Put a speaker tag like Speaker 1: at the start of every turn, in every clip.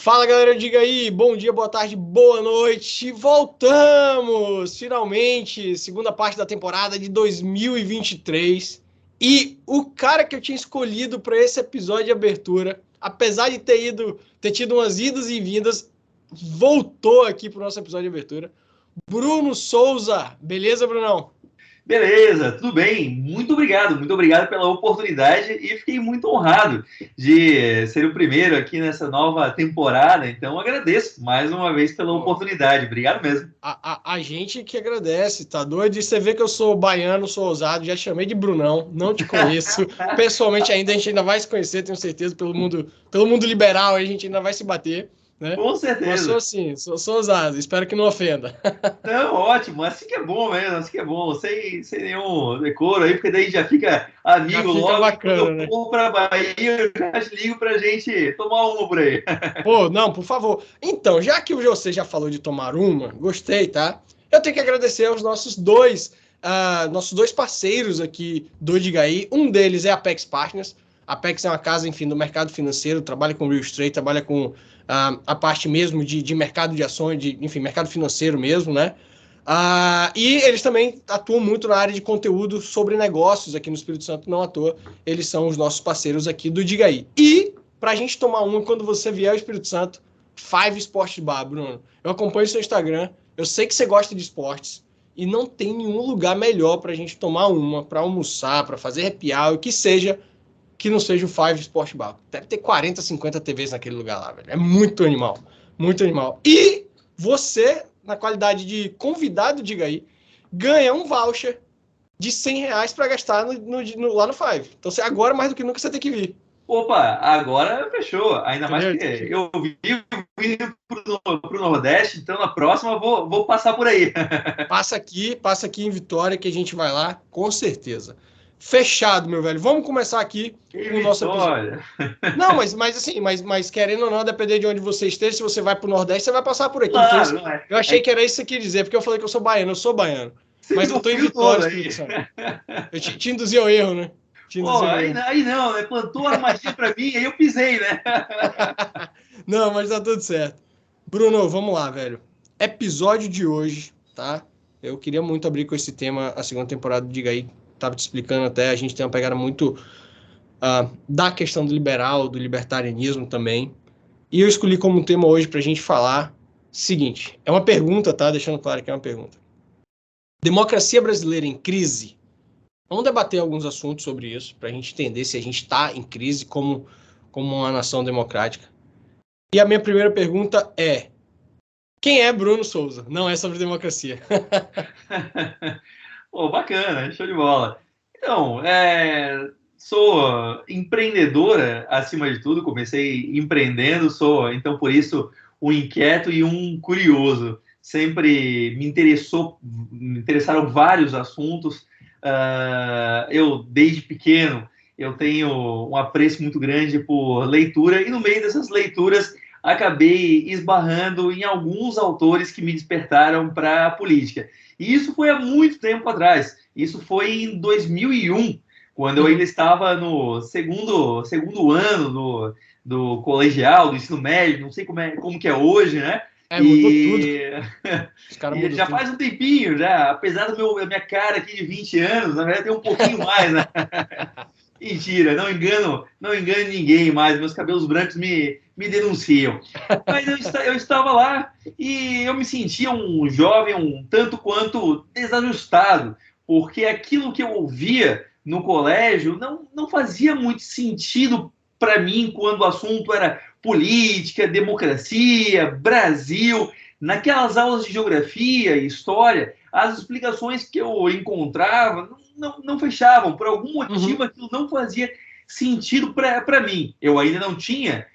Speaker 1: Fala, galera, diga aí, bom dia, boa tarde, boa noite, voltamos, finalmente, segunda parte da temporada de 2023, e o cara que eu tinha escolhido para esse episódio de abertura, apesar de ter tido umas idas e vindas, voltou aqui para o nosso episódio de abertura, Bruno Souza, beleza, Brunão?
Speaker 2: Beleza, tudo bem. Muito obrigado pela oportunidade e fiquei muito honrado de ser o primeiro aqui nessa nova temporada. Então, agradeço mais uma vez pela oportunidade. Obrigado mesmo.
Speaker 1: A gente que agradece, tá doido? E você vê que eu sou baiano, sou ousado, já chamei de Brunão, não te conheço. Pessoalmente ainda, a gente ainda vai se conhecer, tenho certeza, pelo mundo liberal, a gente ainda vai se bater, né?
Speaker 2: Com
Speaker 1: Mas sou
Speaker 2: certeza.
Speaker 1: assim, sou ousado, espero que não ofenda.
Speaker 2: Não, ótimo. Assim que é bom mesmo, assim que é bom. Sem nenhum decoro aí, porque daí já fica
Speaker 1: Já
Speaker 2: amigo
Speaker 1: fica
Speaker 2: logo. E quando
Speaker 1: bacana,
Speaker 2: eu
Speaker 1: né?
Speaker 2: for para Bahia, eu já te ligo pra gente tomar uma por aí.
Speaker 1: Pô, não, por favor. Então, já que você já falou de tomar uma, gostei, tá? Eu tenho que agradecer aos nossos dois parceiros aqui do Digaí. Um deles é a Apex Partners. A Apex é uma casa, enfim, do mercado financeiro, trabalha com real estate, trabalha com a parte mesmo de mercado de ações, enfim, mercado financeiro mesmo, né? E eles também atuam muito na área de conteúdo sobre negócios aqui no Espírito Santo, não à toa. Eles são os nossos parceiros aqui do Digaí. E pra gente tomar uma quando você vier ao Espírito Santo, Five Sports Bar, Bruno. Eu acompanho o seu Instagram, eu sei que você gosta de esportes, e não tem nenhum lugar melhor pra gente tomar uma, pra almoçar, pra fazer happy hour, que não seja o Five Sports Bar. Deve ter 40, 50 TVs naquele lugar lá, velho. É muito animal, muito animal. E você, na qualidade de convidado, diga aí, ganha um voucher de R$ 100 para gastar lá no Five. Então, agora, mais do que nunca, você tem que vir.
Speaker 2: Opa, agora fechou. Ainda mais
Speaker 1: Entendeu?
Speaker 2: que eu vivo pro Nordeste, então na próxima eu vou passar por aí.
Speaker 1: Passa aqui em Vitória que a gente vai lá, com certeza. Fechado, meu velho. Vamos começar aqui
Speaker 2: Que
Speaker 1: com o nosso episódio.
Speaker 2: vitória!
Speaker 1: Não, mas assim, mas querendo ou não, depender de onde você esteja, se você vai pro Nordeste, você vai passar por aqui. Foi
Speaker 2: Claro,
Speaker 1: isso.
Speaker 2: não é?
Speaker 1: Eu achei que era isso que você queria dizer, porque eu falei que eu sou baiano.
Speaker 2: Você
Speaker 1: Mas
Speaker 2: viu
Speaker 1: eu
Speaker 2: o
Speaker 1: tô em
Speaker 2: frio
Speaker 1: Vitória,
Speaker 2: todo aí.
Speaker 1: Espírito Santo. Eu te induzi ao erro, né? Te
Speaker 2: Pô,
Speaker 1: induzi ao
Speaker 2: aí,
Speaker 1: erro.
Speaker 2: aí não, né? Plantou a armadilha pra mim, aí eu pisei, né?
Speaker 1: Não, mas tá tudo certo. Bruno, vamos lá, velho. Episódio de hoje, tá? Eu queria muito abrir com esse tema, a segunda temporada do Diga aí. Tava te explicando até, a gente tem uma pegada muito da questão do liberal, do libertarianismo também. E eu escolhi como tema hoje pra gente falar seguinte, é uma pergunta, tá? Deixando claro que é uma pergunta. Democracia brasileira em crise? Vamos debater alguns assuntos sobre isso, pra gente entender se a gente está em crise como uma nação democrática. E a minha primeira pergunta é: quem é Bruno Souza? Não é sobre democracia.
Speaker 2: Pô, bacana, show de bola. Então, sou empreendedora acima de tudo, comecei empreendendo, sou, então, por isso, um inquieto e um curioso. Sempre me interessaram vários assuntos. Eu, desde pequeno, eu tenho um apreço muito grande por leitura, e no meio dessas leituras acabei esbarrando em alguns autores que me despertaram para a política. E isso foi há muito tempo atrás. Isso foi em 2001, quando eu ainda
Speaker 1: Uhum.
Speaker 2: estava no segundo ano do colegial, do ensino médio, não sei como que é hoje, né?
Speaker 1: Mudou tudo.
Speaker 2: E,
Speaker 1: Os caras
Speaker 2: e
Speaker 1: mudam
Speaker 2: já
Speaker 1: tudo.
Speaker 2: faz um tempinho, já, apesar da minha cara aqui de 20 anos, na verdade tem um pouquinho mais, né? Mentira, não engano ninguém mais, meus cabelos brancos me denunciam. Mas eu estava lá e eu me sentia um jovem um tanto quanto desajustado, porque aquilo que eu ouvia no colégio não fazia muito sentido para mim quando o assunto era política, democracia, Brasil. Naquelas aulas de geografia e história, as explicações que eu encontrava não fechavam. Por algum motivo,
Speaker 1: Uhum.
Speaker 2: aquilo não fazia sentido para mim. Eu ainda não tinha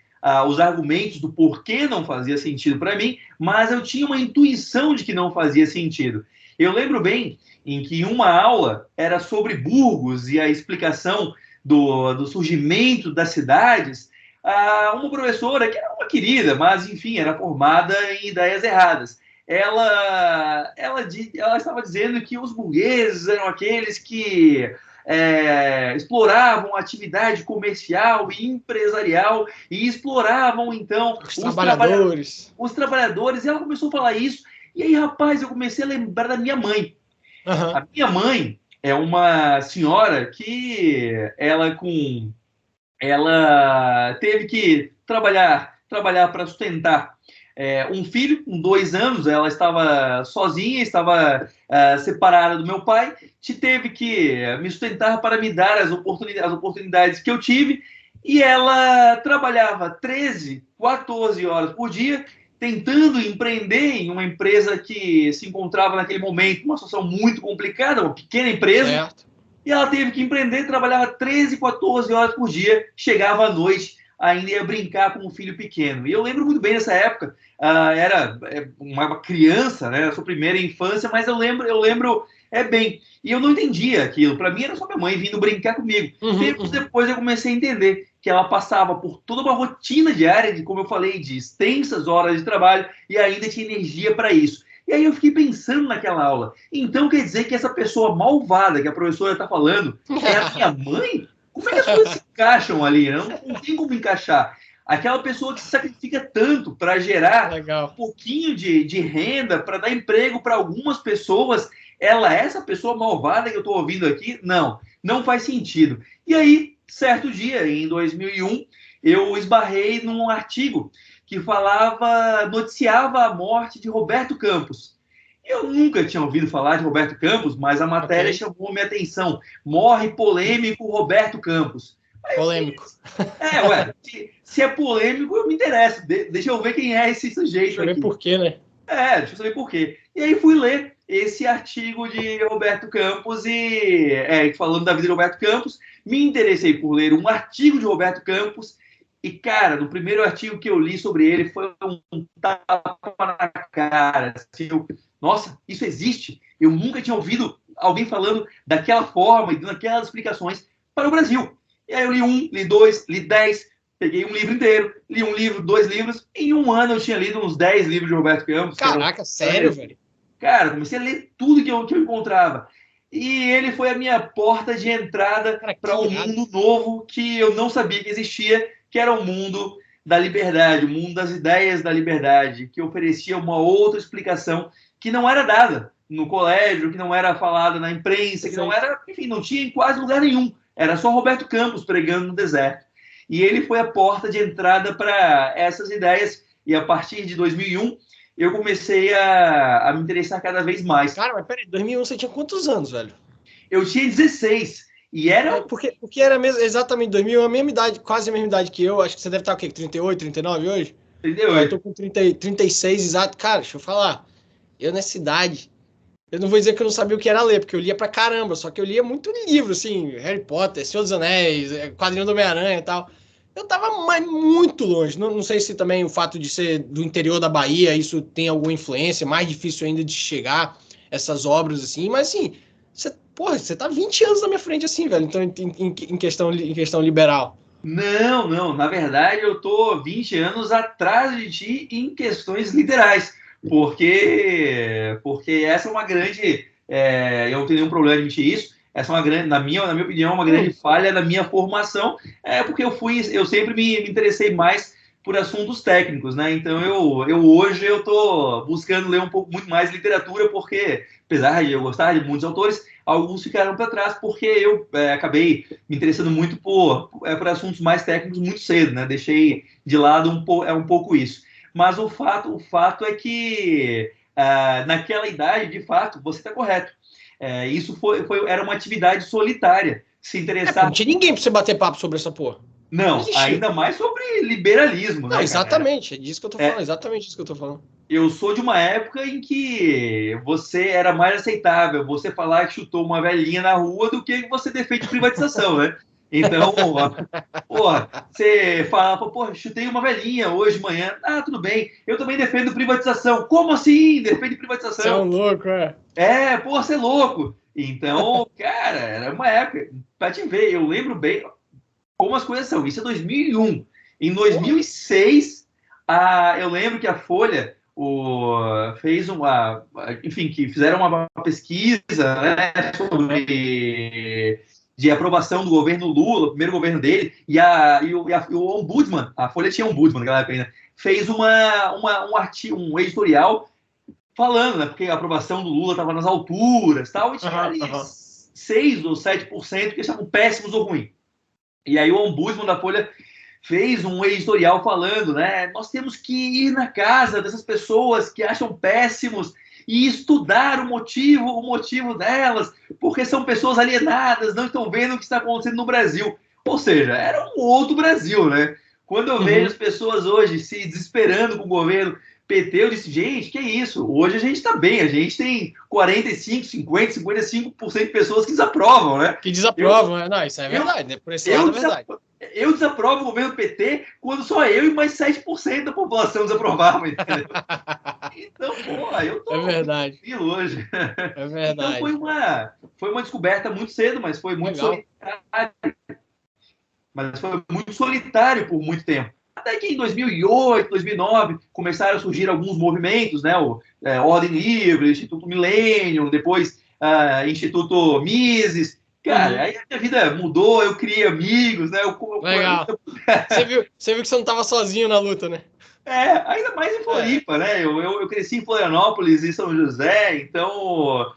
Speaker 2: os argumentos do porquê não fazia sentido para mim, mas eu tinha uma intuição de que não fazia sentido. Eu lembro bem em que uma aula era sobre Burgos e a explicação do surgimento das cidades. Uma professora, que era uma querida, mas enfim, era formada em ideias erradas. Ela estava dizendo que os burgueses eram aqueles que exploravam a atividade comercial e empresarial e exploravam, então, os trabalhadores. E ela começou a falar isso. E aí, rapaz, eu comecei a lembrar da minha mãe. Uhum. A minha mãe é uma senhora que ela teve que trabalhar para sustentar um filho com 2 anos. Ela estava sozinha, estava separada do meu pai, teve que me sustentar para me dar as oportunidades que eu tive, e ela trabalhava 13, 14 horas por dia, tentando empreender em uma empresa que se encontrava naquele momento numa situação muito complicada, uma pequena empresa. Certo. E ela teve que empreender, trabalhava 13, 14 horas por dia, chegava à noite, ainda ia brincar com um filho pequeno. E eu lembro muito bem dessa época, era uma criança, né, a sua primeira infância, mas eu lembro bem. E eu não entendia aquilo. Para mim era só minha mãe vindo brincar comigo. Tempos depois eu comecei a entender que ela passava por toda uma rotina diária, de, como eu falei, de extensas horas de trabalho, e ainda tinha energia para isso. E aí eu fiquei pensando naquela aula. Então quer dizer que essa pessoa malvada que a professora está falando é a minha mãe? Como é que as coisas se encaixam ali? Não tem como encaixar. Aquela pessoa que se sacrifica tanto para gerar um pouquinho de renda, para dar emprego para algumas pessoas, ela é essa pessoa malvada que eu estou ouvindo aqui? Não faz sentido. E aí, certo dia, em 2001, eu esbarrei num artigo que noticiava a morte de Roberto Campos. Eu nunca tinha ouvido falar de Roberto Campos, mas a matéria chamou minha atenção. Morre polêmico Roberto Campos.
Speaker 1: Polêmico.
Speaker 2: Se é polêmico, eu me interesso. Deixa eu ver quem é esse sujeito aqui.
Speaker 1: Deixa eu ver por quê, né?
Speaker 2: Deixa eu saber por quê. E aí fui ler esse artigo de Roberto Campos falando da vida de Roberto Campos, me interessei por ler um artigo de Roberto Campos e, cara, no primeiro artigo que eu li sobre ele foi um tapa na cara. Assim, nossa, isso existe? Eu nunca tinha ouvido alguém falando daquela forma e dando aquelas explicações para o Brasil. E aí eu li 1, li 2, li 10, peguei um livro inteiro, li um livro, 2 livros, e em um ano eu tinha lido uns 10 livros de Roberto Campos.
Speaker 1: Caraca, sério, velho?
Speaker 2: Cara, comecei a ler tudo que eu encontrava. E ele foi a minha porta de entrada para um mundo novo que eu não sabia que existia, que era o mundo da liberdade, o mundo das ideias da liberdade, que oferecia uma outra explicação que não era dada no colégio, que não era falada na imprensa, que não era, enfim, não tinha em quase lugar nenhum. Era só Roberto Campos pregando no deserto. E ele foi a porta de entrada para essas ideias, e a partir de 2001, eu comecei a me interessar cada vez mais.
Speaker 1: Cara, mas peraí, 2001 você tinha quantos anos, velho?
Speaker 2: Eu tinha 16. E era...
Speaker 1: Porque era mesmo, exatamente 2001, a mesma idade, quase a mesma idade que eu. Acho que você deve estar o quê? 38, 39 hoje?
Speaker 2: 38.
Speaker 1: Eu tô com 36 exato. Cara, deixa eu falar. Eu nessa idade, eu não vou dizer que eu não sabia o que era ler, porque eu lia pra caramba, só que eu lia muito livro, assim, Harry Potter, Senhor dos Anéis, quadrinho do Homem-Aranha e tal. Eu tava muito longe. Não sei se também o fato de ser do interior da Bahia, isso tem alguma influência, mais difícil ainda de chegar essas obras, assim, mas assim, você tá 20 anos na minha frente, assim, velho, então em questão liberal.
Speaker 2: Não, na verdade eu tô 20 anos atrás de ti em questões literais, porque essa é uma grande, eu não tenho nenhum problema de admitir isso, essa é uma grande, na minha opinião, uma grande falha da minha formação, porque eu sempre me interessei mais por assuntos técnicos, né? Então hoje eu tô buscando ler muito mais literatura, porque apesar de eu gostar de muitos autores, alguns ficaram para trás porque eu acabei me interessando muito por assuntos mais técnicos muito cedo, né? Deixei de lado um pouco isso. Mas o fato é que naquela idade, de fato, você está correto. Isso era uma atividade solitária. Se interessar.
Speaker 1: Não tinha ninguém para você bater papo sobre essa porra.
Speaker 2: Não, ainda mais sobre liberalismo, né?
Speaker 1: Exatamente, é disso que eu tô falando, exatamente isso que eu tô falando.
Speaker 2: Eu sou de uma época em que você era mais aceitável você falar que chutou uma velhinha na rua do que você defende privatização, né? Então, porra, você falava, porra, chutei uma velhinha hoje de manhã. Ah, tudo bem, eu também defendo privatização. Como assim? Defende privatização?
Speaker 1: Você é um louco,
Speaker 2: Porra, você é louco. Então, cara, era uma época, pra te ver, eu lembro bem como as coisas são. Isso é 2001. Em 2006, eu lembro que a Folha fez que fizeram uma pesquisa, né, de aprovação do governo Lula, o primeiro governo dele, e o Ombudsman, a Folha tinha Ombudsman naquela época ainda, fez um artigo, um editorial falando, né, porque a aprovação do Lula estava nas alturas, tal, e tinha ali 6 ou 7% que estavam péssimos ou ruins. E aí o Ombudsman da Folha fez um editorial falando, né, nós temos que ir na casa dessas pessoas que acham péssimos e estudar o motivo delas, porque são pessoas alienadas, não estão vendo o que está acontecendo no Brasil. Ou seja, era um outro Brasil, né? Quando eu vejo as pessoas hoje se desesperando com o governo PT, eu disse, gente, que é isso? Hoje a gente está bem, a gente tem 45, 50, 55% de pessoas que desaprovam, né?
Speaker 1: Que desaprovam, não, isso é verdade, né? Por esse lado é verdade.
Speaker 2: Eu desaprovo o governo PT quando só eu e mais 7% da população desaprovavam, entendeu? Então, pô, eu tô tranquilo hoje.
Speaker 1: É verdade.
Speaker 2: Então foi uma descoberta muito cedo, mas foi muito solitário. Mas foi muito solitário por muito tempo. Até que em 2008, 2009, começaram a surgir alguns movimentos, né? Ordem Livre, Instituto Millennium, depois Instituto Mises. Cara, aí a minha vida mudou, eu criei amigos, né?
Speaker 1: Legal. Você viu que você não estava sozinho na luta, né?
Speaker 2: Ainda mais em Floripa, né? Eu cresci em Florianópolis e São José, então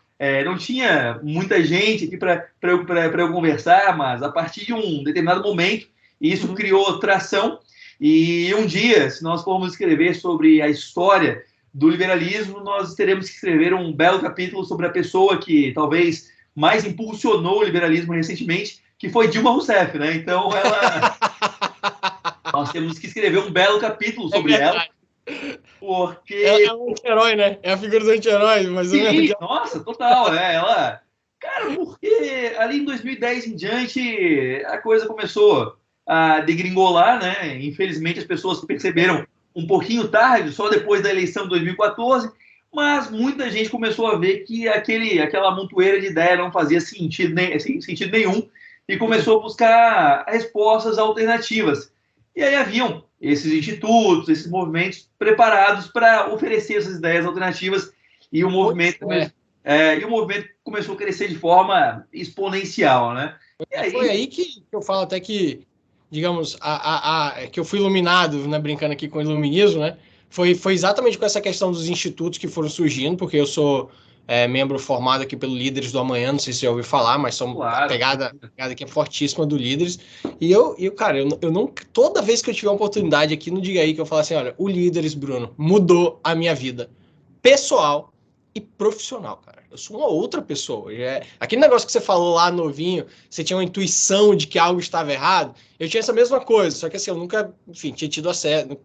Speaker 2: não tinha muita gente aqui para eu conversar, mas a partir de um determinado momento, isso criou tração. E um dia, se nós formos escrever sobre a história do liberalismo, nós teremos que escrever um belo capítulo sobre a pessoa que talvez mais impulsionou o liberalismo recentemente, que foi Dilma Rousseff, né? Então, nós temos que escrever um belo capítulo sobre ela, porque...
Speaker 1: Ela é um anti-herói, né? É a figura do anti-herói, mas...
Speaker 2: Sim, nossa, total, né? Cara, porque ali em 2010 em diante, a coisa começou a degringolar, né? Infelizmente, as pessoas perceberam um pouquinho tarde, só depois da eleição de 2014, mas muita gente começou a ver que aquela montoeira de ideia não fazia sentido nenhum e começou a buscar respostas alternativas. E aí haviam esses institutos, esses movimentos preparados para oferecer essas ideias alternativas e o movimento começou a crescer de forma exponencial, né?
Speaker 1: Foi aí que eu falo até que, digamos, que eu fui iluminado, né, brincando aqui com o iluminismo, né? Foi exatamente com essa questão dos institutos que foram surgindo, porque eu sou membro formado aqui pelo Líderes do Amanhã, não sei se você já ouviu falar, mas a pegada aqui é fortíssima do Líderes. E cara, eu não, toda vez que eu tiver uma oportunidade aqui, não diga aí que eu falo assim, olha, o Líderes, Bruno, mudou a minha vida pessoal e profissional, cara. Eu sou uma outra pessoa. Aquele negócio que você falou lá novinho, você tinha uma intuição de que algo estava errado, eu tinha essa mesma coisa, só que assim, eu nunca, enfim, tinha tido acesso,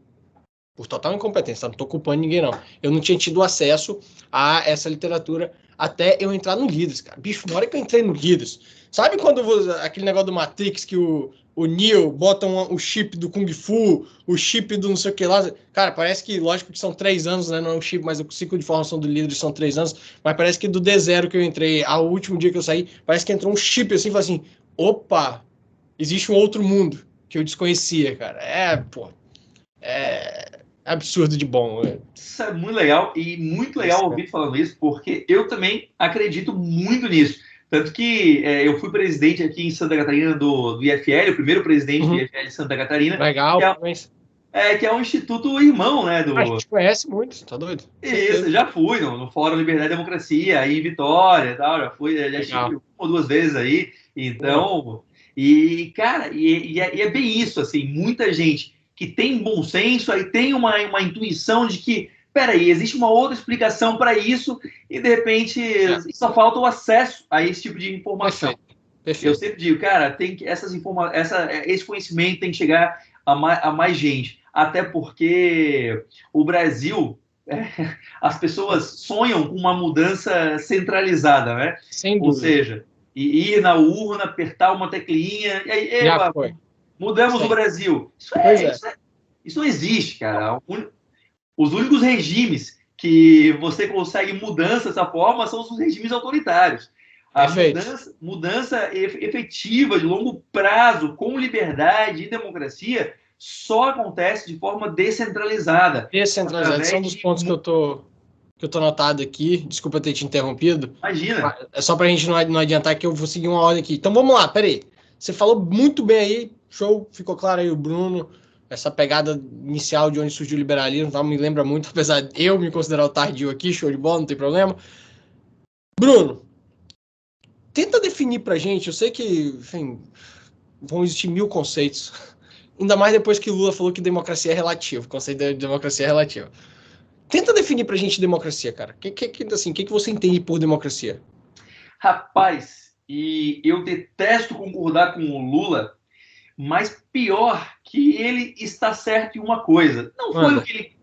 Speaker 1: por total incompetência, tá? Não tô culpando ninguém, não. Eu não tinha tido acesso a essa literatura até eu entrar no Líderes, cara. Bicho, na hora que eu entrei no Líderes, sabe quando aquele negócio do Matrix que o Neo bota o chip do Kung Fu, o chip do não sei o que lá. Cara, parece que, lógico que são 3 anos, né? Não é um chip, mas o ciclo de formação do Líderes são 3 anos. Mas parece que do D0 que eu entrei ao último dia que eu saí, parece que entrou um chip assim, e falou assim, opa, existe um outro mundo que eu desconhecia, cara. É absurdo de bom.
Speaker 2: Isso é muito legal e muito legal ouvir falando isso, porque eu também acredito muito nisso. Tanto que eu fui presidente aqui em Santa Catarina do IFL, o primeiro presidente do IFL de Santa Catarina.
Speaker 1: Legal,
Speaker 2: que é um instituto irmão, né?
Speaker 1: A gente conhece muito, tá doido?
Speaker 2: Isso, já fui no Fórum Liberdade e Democracia, aí em Vitória e tal, já estive 1 ou 2 vezes aí. Então, cara, é bem isso, assim, muita gente que tem bom senso, aí tem uma intuição de que, peraí, existe uma outra explicação para isso e, de repente, só falta o acesso a esse tipo de informação. Perfeito. Eu sempre digo, cara, esse conhecimento tem que chegar a mais gente, até porque o Brasil, as pessoas sonham com uma mudança centralizada, né?
Speaker 1: Sem dúvida.
Speaker 2: Ou seja, ir na urna, apertar uma teclinha, e aí, mudamos o Brasil. Isso não existe, cara. Os únicos regimes que você consegue mudança dessa forma são os regimes autoritários. A mudança efetiva, de longo prazo, com liberdade e democracia, só acontece de forma descentralizada.
Speaker 1: Descentralizada, são dos pontos que eu tô que eu tô anotado aqui. Desculpa ter te interrompido.
Speaker 2: Imagina.
Speaker 1: É só pra gente não adiantar que eu vou seguir uma ordem aqui. Então vamos lá, peraí. Você falou muito bem aí, show, ficou claro aí o Bruno, essa pegada inicial de onde surgiu o liberalismo, tá? Me lembra muito, apesar de eu me considerar o tardio aqui, show de bola, não tem problema. Bruno, tenta definir pra gente, eu sei que, enfim, vão existir 1000 conceitos, ainda mais depois que Lula falou que democracia é relativo, o conceito de democracia é relativo. Tenta definir pra gente democracia, cara. O que você entende por democracia?
Speaker 2: Rapaz, e eu detesto concordar com o Lula, mas pior que ele está certo em uma coisa.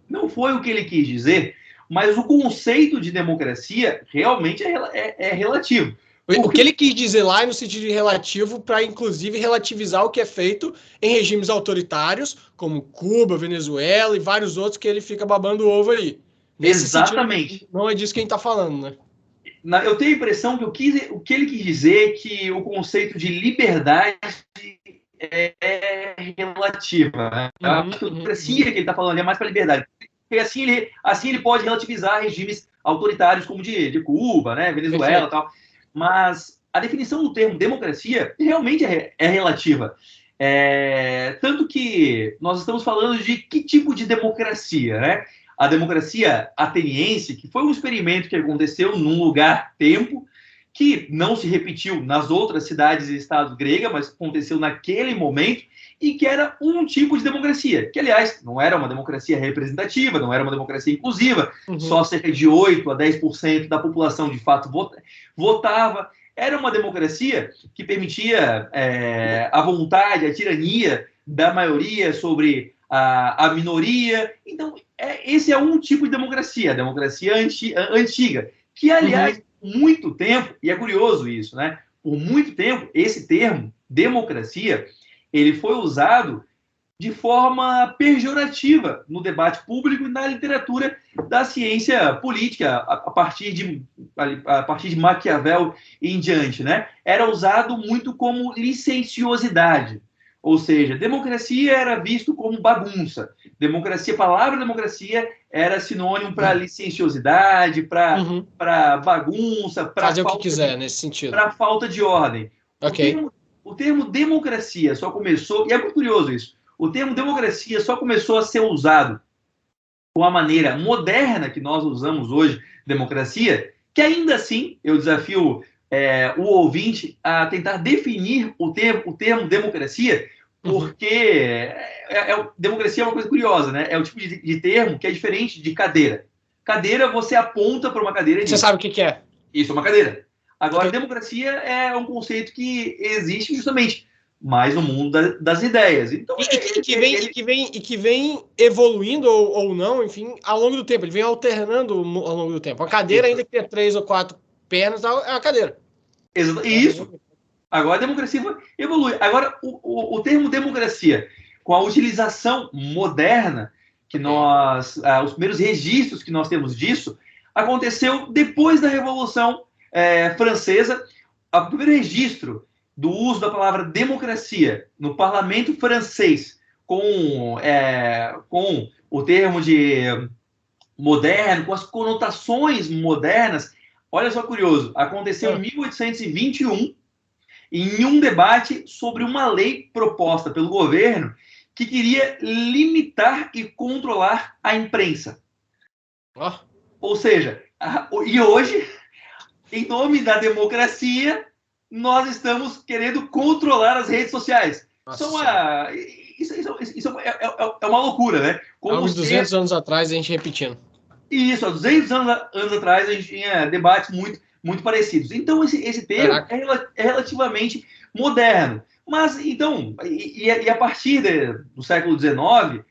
Speaker 2: Não foi o que ele quis dizer, mas o conceito de democracia realmente é relativo.
Speaker 1: O que ele quis dizer lá é no sentido de relativo para, inclusive, relativizar o que é feito em regimes autoritários, como Cuba, Venezuela e vários outros que ele fica babando o ovo aí. Nesse
Speaker 2: Exatamente.
Speaker 1: Sentido, não é disso que a gente está falando, né?
Speaker 2: Eu tenho a impressão que o que ele quis dizer é que o conceito de liberdade é relativa. Né? A democracia que ele está falando é mais para a liberdade. Porque assim ele pode relativizar regimes autoritários como de Cuba, né, Venezuela e tal. Mas a definição do termo democracia realmente é relativa. Tanto que nós estamos falando de que tipo de democracia, né? A democracia ateniense, que foi um experimento que aconteceu num lugar-tempo, que não se repetiu nas outras cidades e estados gregas, mas aconteceu naquele momento, e que era um tipo de democracia, que, aliás, não era uma democracia representativa, não era uma democracia inclusiva, só cerca de 8% a 10% da população, de fato, votava. Era uma democracia que permitia a vontade, a tirania da maioria sobre a minoria. Então, esse é um tipo de democracia, a democracia antiga, que, aliás, muito tempo, e é curioso isso, né? Por muito tempo, esse termo, democracia, ele foi usado de forma pejorativa no debate público e na literatura da ciência política, a partir de Maquiavel e em diante, né? Era usado muito como licenciosidade. Ou seja, democracia era visto como bagunça. A palavra democracia era sinônimo para licenciosidade, para bagunça, para
Speaker 1: fazer o que quiser nesse sentido.
Speaker 2: Para falta de ordem.
Speaker 1: Ok.
Speaker 2: O termo democracia só começou, e é muito curioso isso, o termo democracia só começou a ser usado com a maneira moderna que nós usamos hoje, democracia, que ainda assim eu desafio o ouvinte a tentar definir o termo democracia, porque democracia é uma coisa curiosa, né? É o tipo de termo que é diferente de cadeira. Cadeira, você aponta para uma cadeira e
Speaker 1: você sabe o que é.
Speaker 2: Isso é uma cadeira. Agora, democracia é um conceito que existe justamente mais no mundo das ideias. Então,
Speaker 1: que vem evoluindo ou não, enfim, ao longo do tempo. Ele vem alternando ao longo do tempo. A cadeira, ainda que tenha 3 ou 4 pernas, é uma cadeira.
Speaker 2: Isso. Agora a democracia evolui. Agora, o termo democracia, com a utilização moderna, que os primeiros registros que nós temos disso, aconteceu depois da Revolução Francesa. O primeiro registro do uso da palavra democracia no parlamento francês com o termo de moderno, com as conotações modernas, olha só curioso, aconteceu em 1821, em um debate sobre uma lei proposta pelo governo que queria limitar e controlar a imprensa. Ou seja, e hoje, em nome da democracia, nós estamos querendo controlar as redes sociais. Isso é uma loucura, né?
Speaker 1: Há uns 200 anos atrás, a gente repetindo.
Speaker 2: Isso, há 200 anos atrás, a gente tinha debates muito parecidos. Então, esse termo é relativamente moderno. Mas, então, a partir do século XIX,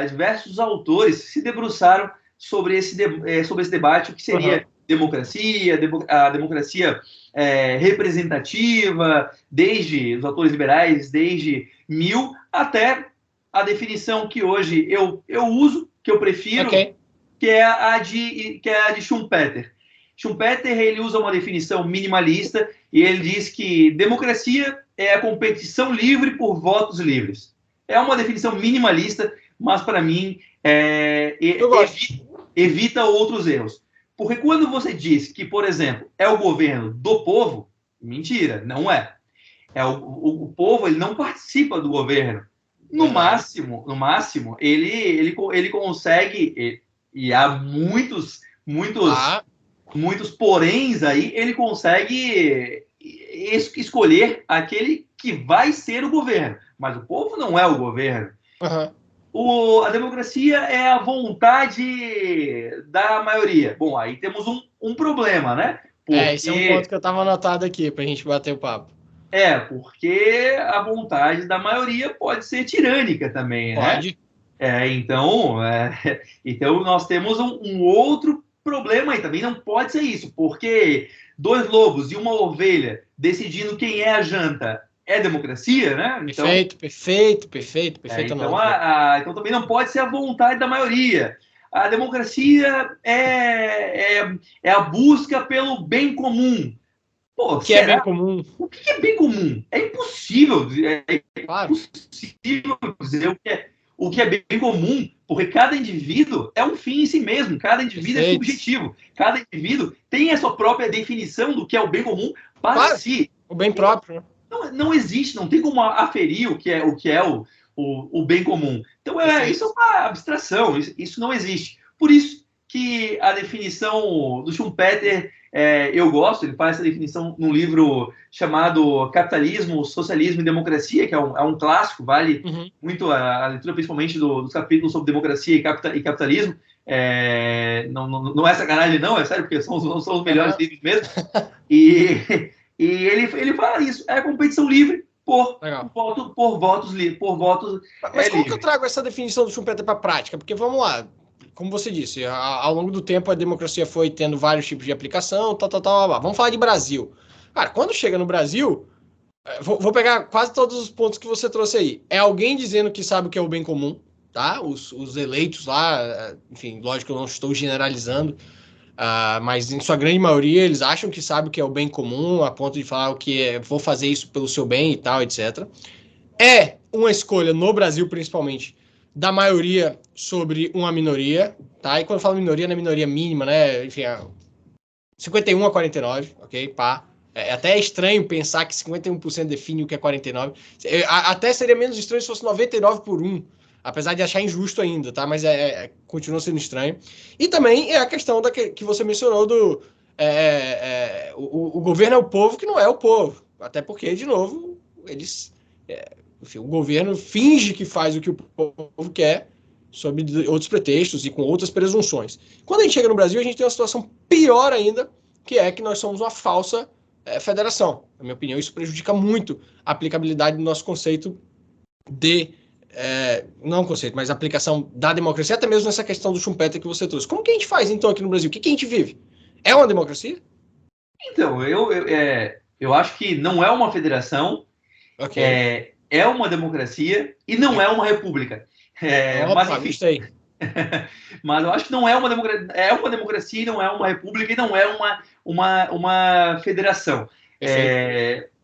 Speaker 2: diversos autores se debruçaram sobre esse debate, o que seria democracia, a democracia representativa, desde os autores liberais, desde Mill, até a definição que hoje eu uso, que eu prefiro, que é a de Schumpeter. Schumpeter, ele usa uma definição minimalista e ele diz que democracia é a competição livre por votos livres. É uma definição minimalista, mas para mim evita outros erros. Porque quando você diz que, por exemplo, é o governo do povo, mentira, não é. O povo, ele não participa do governo. No máximo, ele consegue, e há muitos poréns aí, ele consegue escolher aquele que vai ser o governo. Mas o povo não é o governo. A democracia é a vontade da maioria. Bom, aí temos um problema, né?
Speaker 1: Esse é um ponto que eu estava anotado aqui para a gente bater o papo.
Speaker 2: Porque a vontade da maioria pode ser tirânica também,
Speaker 1: pode.
Speaker 2: né? Então nós temos um outro problema aí. Também não pode ser isso, porque 2 lobos e uma ovelha decidindo quem é a janta é democracia, né?
Speaker 1: Então, perfeito.
Speaker 2: Então também não pode ser a vontade da maioria. A democracia é a busca pelo bem comum.
Speaker 1: O que é bem comum?
Speaker 2: O que é bem comum? É impossível dizer o que é bem comum, porque cada indivíduo é um fim em si mesmo, cada indivíduo é subjetivo, cada indivíduo tem a sua própria definição do que é o bem comum para si.
Speaker 1: O bem próprio.
Speaker 2: Não existe, não tem como aferir o que é o bem comum. Então, isso é uma abstração, isso não existe. Por isso que a definição do Schumpeter, eu gosto, ele faz essa definição num livro chamado Capitalismo, Socialismo e Democracia, que é um clássico, vale muito a leitura, principalmente dos capítulos sobre democracia e capitalismo. Não é sacanagem, não, é sério, porque são os melhores livros mesmo. E ele fala isso, é a competição livre por votos livres.
Speaker 1: Mas como que eu trago essa definição do Schumpeter para a prática? Porque vamos lá, como você disse, ao longo do tempo a democracia foi tendo vários tipos de aplicação, tal. Vamos falar de Brasil. Cara, quando chega no Brasil, vou pegar quase todos os pontos que você trouxe aí. É alguém dizendo que sabe o que é o bem comum, tá? Os eleitos lá, enfim, lógico que eu não estou generalizando, mas em sua grande maioria eles acham que sabem o que é o bem comum, a ponto de falar o que é, vou fazer isso pelo seu bem e tal, etc. É uma escolha, no Brasil principalmente, da maioria sobre uma minoria, tá? E quando eu falo minoria, não é minoria mínima, né? Enfim, 51 a 49, ok? Pá. Até estranho pensar que 51% define o que é 49. Até seria menos estranho se fosse 99 por 1, apesar de achar injusto ainda, tá? Mas continua sendo estranho. E também é a questão que você mencionou do... o governo é o povo que não é o povo. Até porque, de novo, eles... enfim, o governo finge que faz o que o povo quer sob outros pretextos e com outras presunções. Quando a gente chega no Brasil, a gente tem uma situação pior ainda, que é que nós somos uma falsa federação. Na minha opinião, isso prejudica muito a aplicabilidade do nosso conceito de... não conceito, mas a aplicação da democracia, até mesmo nessa questão do Schumpeter que você trouxe. Como que a gente faz, então, aqui no Brasil? O que a gente vive? É uma democracia?
Speaker 2: Então, eu acho que não é uma federação,
Speaker 1: okay.
Speaker 2: É uma democracia e não é uma república.
Speaker 1: Mas, enfim, gostei.
Speaker 2: Mas eu acho que não é uma democracia, é uma democracia e não é uma república e não é uma federação.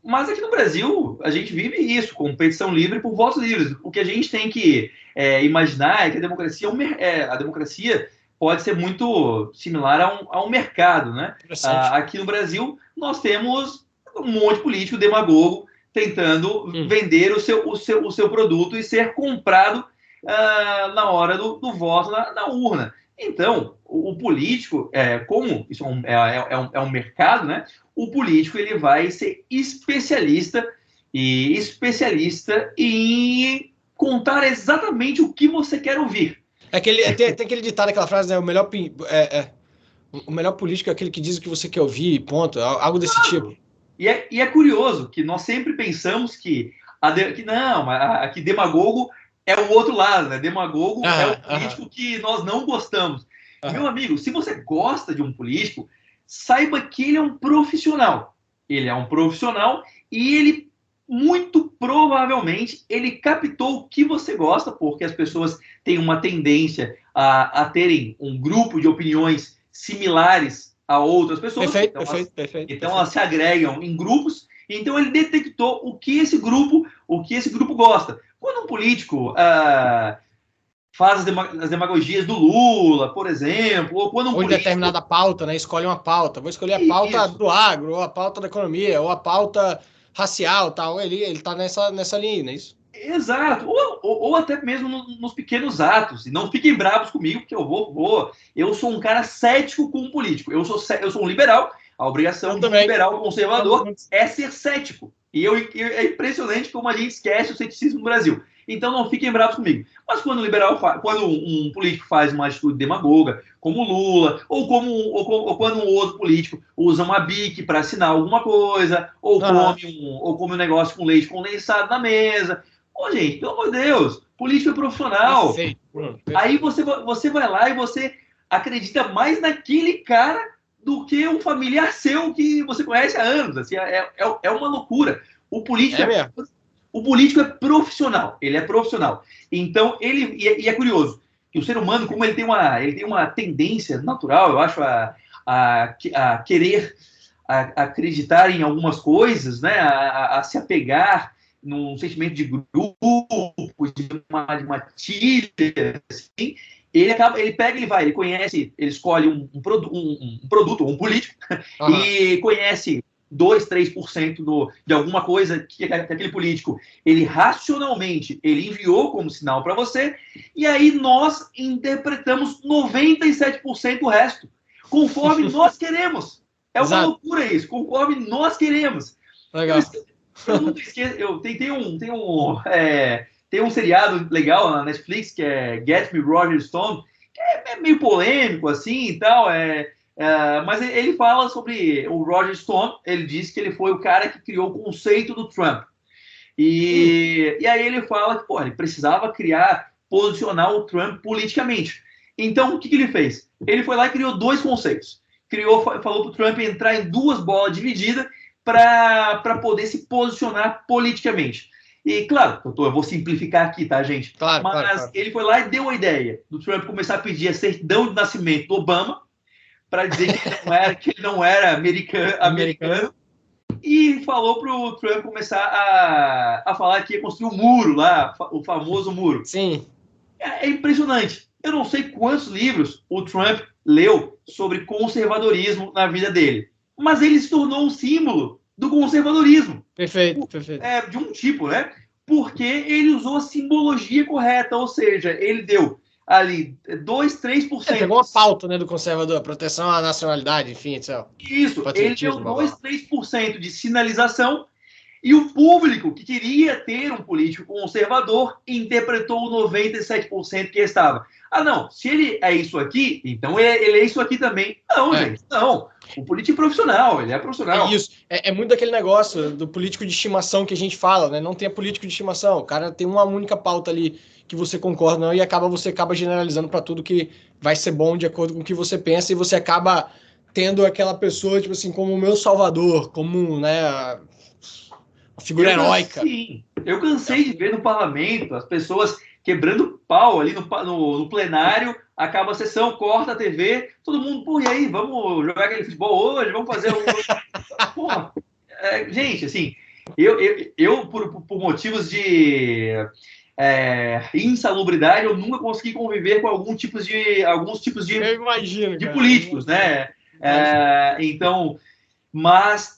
Speaker 2: Mas aqui no Brasil, a gente vive isso, competição livre por votos livres. O que a gente tem que imaginar é que a democracia pode ser muito similar a um mercado, né? Aqui no Brasil, nós temos um monte de político demagogo tentando vender o seu produto e ser comprado na hora do voto na urna. Então, o político, como isso é um mercado, né? O político ele vai ser especialista em contar exatamente o que você quer ouvir.
Speaker 1: Tem aquele ditado, aquela frase, né? O melhor político é aquele que diz o que você quer ouvir, ponto. Algo desse tipo.
Speaker 2: E é curioso que nós sempre pensamos que demagogo é o outro lado, né? Demagogo é o político que nós não gostamos. Meu amigo, se você gosta de um político, saiba que ele é um profissional. Ele é um profissional e ele, muito provavelmente, ele captou o que você gosta, porque as pessoas têm uma tendência a terem um grupo de opiniões similares a outras pessoas.
Speaker 1: Perfeito.
Speaker 2: Então elas se agregam em grupos. Então ele detectou o que esse grupo gosta. Quando um político faz as demagogias do Lula, por exemplo, ou quando
Speaker 1: ou em determinada pauta, né? Escolhe uma pauta. Vou escolher a pauta do agro, ou a pauta da economia, ou a pauta racial, tal. Ele tá nessa linha, não é isso?
Speaker 2: Exato, ou até mesmo nos pequenos atos. E não fiquem bravos comigo, porque eu sou um cara cético com um político. Eu sou um liberal. A obrigação de um liberal conservador é ser cético. E é impressionante como a gente esquece o ceticismo no Brasil. Então não fiquem bravos comigo. Mas quando um político faz uma atitude demagoga, como o Lula, ou quando um outro político usa uma bique para assinar alguma coisa, ou come um negócio com leite condensado na mesa. Ô, gente, pelo amor de Deus, político é profissional. Perfeito. Aí você vai lá e você acredita mais naquele cara do que um familiar seu que você conhece há anos. Assim, é uma loucura. O político é profissional. Ele é profissional. Então, e é curioso que o ser humano, como ele tem uma tendência natural, eu acho, a querer acreditar em algumas coisas, né? A se apegar num sentimento de grupo, de uma tilha, assim, ele conhece, ele escolhe um produto, um político, e conhece 2, 3% de alguma coisa que aquele político, ele racionalmente, ele enviou como sinal para você, e aí nós interpretamos 97% do resto, conforme nós queremos. É uma loucura isso, conforme nós queremos.
Speaker 1: Legal.
Speaker 2: Eu nunca esqueço, tem um seriado legal na Netflix que é Get Me Roger Stone, que é meio polêmico assim e tal, mas ele fala sobre o Roger Stone. Ele diz que ele foi o cara que criou o conceito do Trump. E aí ele fala que ele precisava posicionar o Trump politicamente. Então, o que ele fez? Ele foi lá e criou 2 conceitos. Falou para o Trump entrar em 2 bolas divididas para poder se posicionar politicamente. E, claro, eu vou simplificar aqui, tá, gente? Mas ele foi lá e deu a ideia do Trump começar a pedir a certidão de nascimento do Obama para dizer que ele não era americano. E falou para o Trump começar a falar que ia construir um muro lá, o famoso muro.
Speaker 1: Sim.
Speaker 2: É impressionante. Eu não sei quantos livros o Trump leu sobre conservadorismo na vida dele, mas ele se tornou um símbolo do conservadorismo.
Speaker 1: Perfeito.
Speaker 2: De um tipo, né? Porque ele usou a simbologia correta, ou seja, ele deu ali 2, 3%.
Speaker 1: Pegou uma pauta, né, do conservador, proteção à nacionalidade, enfim, etc.
Speaker 2: Isso, ele deu 2, 3% de sinalização, e o público que queria ter um político conservador interpretou o 97% que estava. Não, se ele é isso aqui, então ele é isso aqui também. Não, gente, não. O político é profissional, ele é profissional.
Speaker 1: É isso. É muito daquele negócio do político de estimação que a gente fala, né? Não tem político de estimação. O cara tem uma única pauta ali que você concorda, não, e você acaba generalizando para tudo que vai ser bom de acordo com o que você pensa, e você acaba tendo aquela pessoa, tipo assim, como o meu salvador, como, né, a figura heróica.
Speaker 2: Sim, eu cansei de ver no parlamento as pessoas quebrando pau ali no plenário, acaba a sessão, corta a TV, todo mundo, e aí, vamos jogar aquele futebol hoje, vamos fazer gente, assim, eu por motivos de insalubridade, eu nunca consegui conviver com alguns tipos de políticos, né? Então, mas,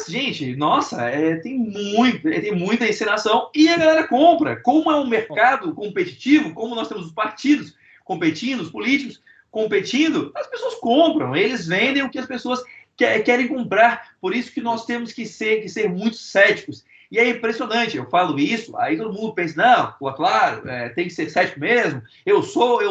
Speaker 2: gente, nossa, tem muita encenação, e a galera compra. Como é um mercado competitivo, como nós temos os partidos competindo, os políticos competindo, as pessoas compram, eles vendem o que as pessoas querem comprar. Por isso que nós temos que ser muito céticos. E é impressionante, eu falo isso, aí todo mundo pensa, não, claro, tem que ser cético mesmo, eu sou.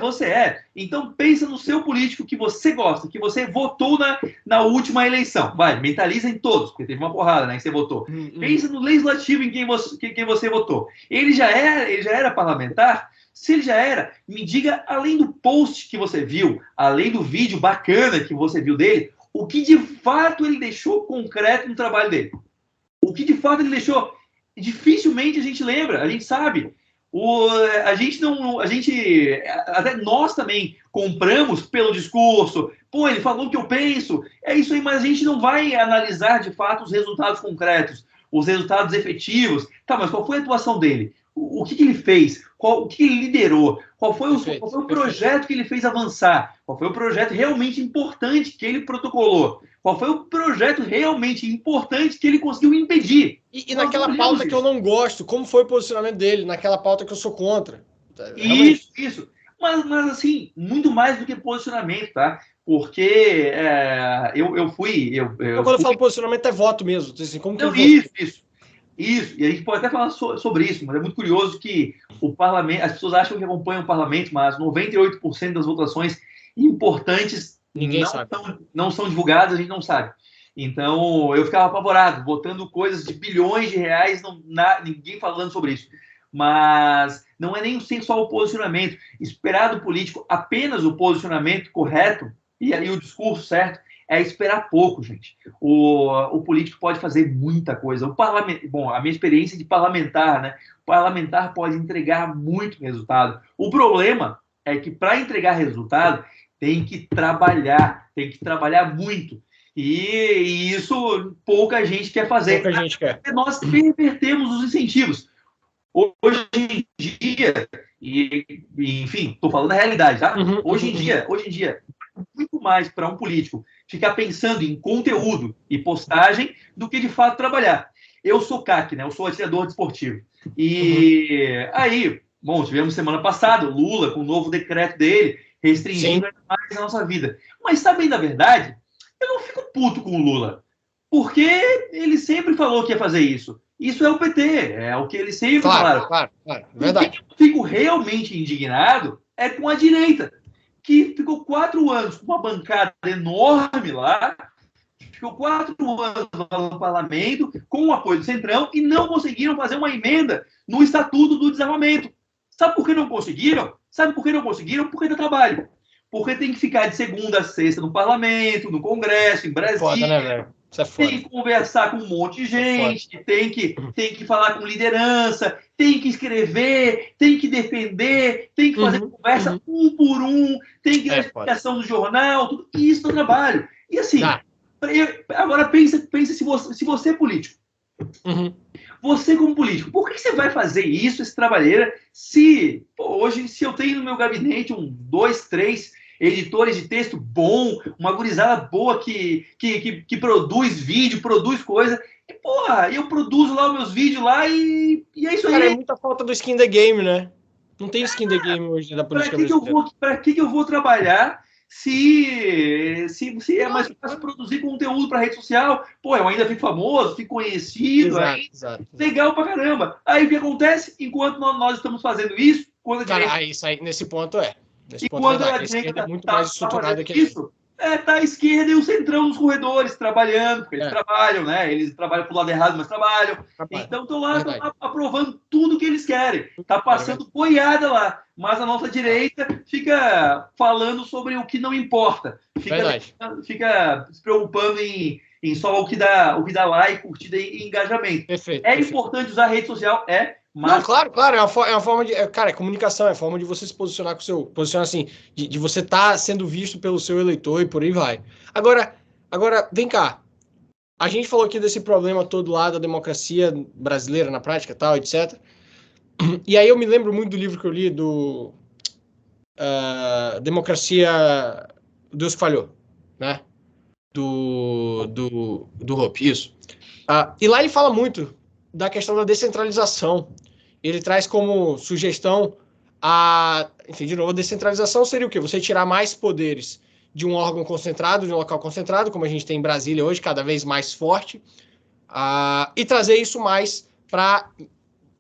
Speaker 2: Você é. Então pensa no seu político que você gosta, que você votou na última eleição. Vai, mentaliza em todos, porque teve uma porrada, né, que você votou. Pensa no legislativo em quem você votou. Ele já era parlamentar? Se ele já era, me diga, além do post que você viu, além do vídeo bacana que você viu dele, o que de fato ele deixou concreto no trabalho dele. O que de fato ele deixou, dificilmente a gente lembra, a gente sabe. Até nós também compramos pelo discurso. Ele falou o que eu penso. É isso aí, mas a gente não vai analisar de fato os resultados concretos, os resultados efetivos. Tá, mas qual foi a atuação dele? O que ele fez? O que ele liderou? Qual foi
Speaker 1: Perfeito,
Speaker 2: o projeto que ele fez avançar? Qual foi o projeto realmente importante que ele protocolou? Qual foi o projeto realmente importante que ele conseguiu impedir?
Speaker 1: E naquela pauta que eu não gosto, como foi o posicionamento dele? Naquela pauta que eu sou contra.
Speaker 2: Realmente. Isso. Mas, assim, muito mais do que posicionamento, tá? Porque eu fui.
Speaker 1: Quando eu falo posicionamento, é voto mesmo. Assim, como que
Speaker 2: não, isso. E a gente pode até falar sobre isso, mas é muito curioso que o parlamento, as pessoas acham que acompanham o parlamento, mas 98% das votações importantes não são divulgadas, a gente não sabe. Então, eu ficava apavorado, votando coisas de bilhões de reais, ninguém falando sobre isso. Mas não é nem só o posicionamento. Esperar do político apenas o posicionamento correto e aí o discurso certo é esperar pouco, gente. O político pode fazer muita coisa. Bom, a minha experiência de parlamentar, né? O parlamentar pode entregar muito resultado. O problema é que para entregar resultado tem que trabalhar muito. E isso pouca gente quer fazer.
Speaker 1: Pouca gente quer.
Speaker 2: Nós pervertemos os incentivos. Hoje em dia, enfim, estou falando da realidade, tá? Hoje em dia, muito mais para um político ficar pensando em conteúdo e postagem do que de fato trabalhar. Eu sou CAC, né? Eu sou atirador desportivo. E aí, bom, tivemos semana passada o Lula com o novo decreto dele restringindo mais a nossa vida. Mas sabem da verdade, eu não fico puto com o Lula, porque ele sempre falou que ia fazer isso. Isso é o PT, é o que eles sempre falaram.
Speaker 1: Claro, verdade.
Speaker 2: O que eu fico realmente indignado é com a direita, que ficou 4 anos com uma bancada enorme lá, ficou 4 anos no parlamento, com o apoio do Centrão, e não conseguiram fazer uma emenda no Estatuto do Desarmamento. Sabe por que não conseguiram? Porque dá trabalho. Porque tem que ficar de segunda a sexta no parlamento, no Congresso, em Brasília.
Speaker 1: Foda, né, velho?
Speaker 2: Tem que conversar com um monte de gente, tem que falar com liderança, tem que escrever, tem que defender, tem que fazer conversa um por um, tem que dar explicação no jornal, tudo isso é trabalho. E assim, agora pensa se você é político. Você como político, por que você vai fazer isso, esse trabalheira, se hoje, se eu tenho no meu gabinete 2, 3 editores de texto bom, uma gurizada boa que produz vídeo, produz coisa. E, porra, eu produzo lá os meus vídeos lá e é isso aí.
Speaker 1: Cara, é muita falta do skin the game, né? Não tem skin the game hoje da política brasileira.
Speaker 2: Pra que eu vou trabalhar se é mais fácil produzir conteúdo para rede social? Pô, eu ainda fico famoso, fico conhecido.
Speaker 1: Exato.
Speaker 2: Legal pra caramba. Aí o que acontece? Enquanto nós estamos fazendo isso...
Speaker 1: Isso aí, nesse ponto
Speaker 2: E quando a esquerda
Speaker 1: é muito mais estruturada que
Speaker 2: isso, tá a esquerda e o centrão nos corredores trabalhando, porque eles trabalham, né? Eles trabalham pro lado errado, mas trabalham. Então estão lá aprovando tudo que eles querem. Tá passando boiada lá. Mas a nossa direita fica falando sobre o que não importa. Fica se preocupando em só o que dá like, curtida e engajamento.
Speaker 1: Perfeito.
Speaker 2: Importante usar a rede social,
Speaker 1: mas... Não, claro, é uma forma de... Cara, comunicação é a forma de você se posicionar com o seu... Posicionar assim, de você estar sendo visto pelo seu eleitor e por aí vai. Agora, vem cá. A gente falou aqui desse problema todo lá da democracia brasileira na prática, tal, etc. E aí eu me lembro muito do livro que eu li do... Democracia... Deus que falhou, né? Do Hope, isso. E lá ele fala muito da questão da descentralização. Ele traz como sugestão enfim, de novo, a descentralização seria o quê? Você tirar mais poderes de um órgão concentrado, de um local concentrado, como a gente tem em Brasília hoje, cada vez mais forte, e trazer isso mais para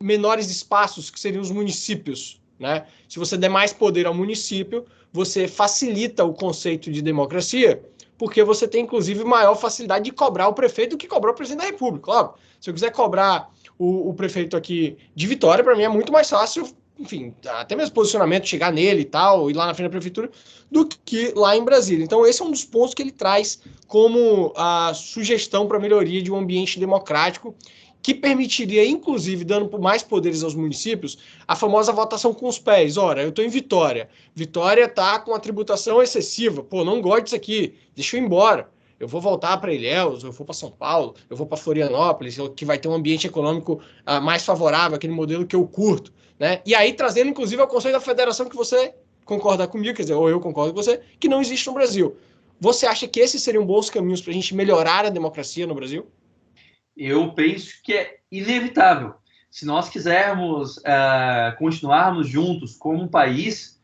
Speaker 1: menores espaços, que seriam os municípios, né? Se você der mais poder ao município, você facilita o conceito de democracia, porque você tem, inclusive, maior facilidade de cobrar o prefeito do que cobrar o presidente da República. Óbvio, se eu quiser cobrar o prefeito aqui de Vitória, para mim é muito mais fácil, enfim, até mesmo posicionamento, chegar nele e tal, ir lá na frente da prefeitura, do que lá em Brasília. Então, esse é um dos pontos que ele traz como a sugestão para melhoria de um ambiente democrático, que permitiria, inclusive, dando mais poderes aos municípios, a famosa votação com os pés. Ora, eu estou em Vitória. Vitória está com a tributação excessiva. Pô, não gosto disso aqui. Deixa eu ir embora. eu vou voltar para Ilhéus, eu vou para São Paulo, eu vou para Florianópolis, que vai ter um ambiente econômico mais favorável, aquele modelo que eu curto, né? E aí trazendo, inclusive, ao Conselho da Federação que você concorda comigo, quer dizer, ou eu concordo com você, que não existe no Brasil. Você acha que esses seriam bons caminhos para a gente melhorar a democracia no Brasil?
Speaker 2: Eu penso que é inevitável. Se nós quisermos continuarmos juntos como um país,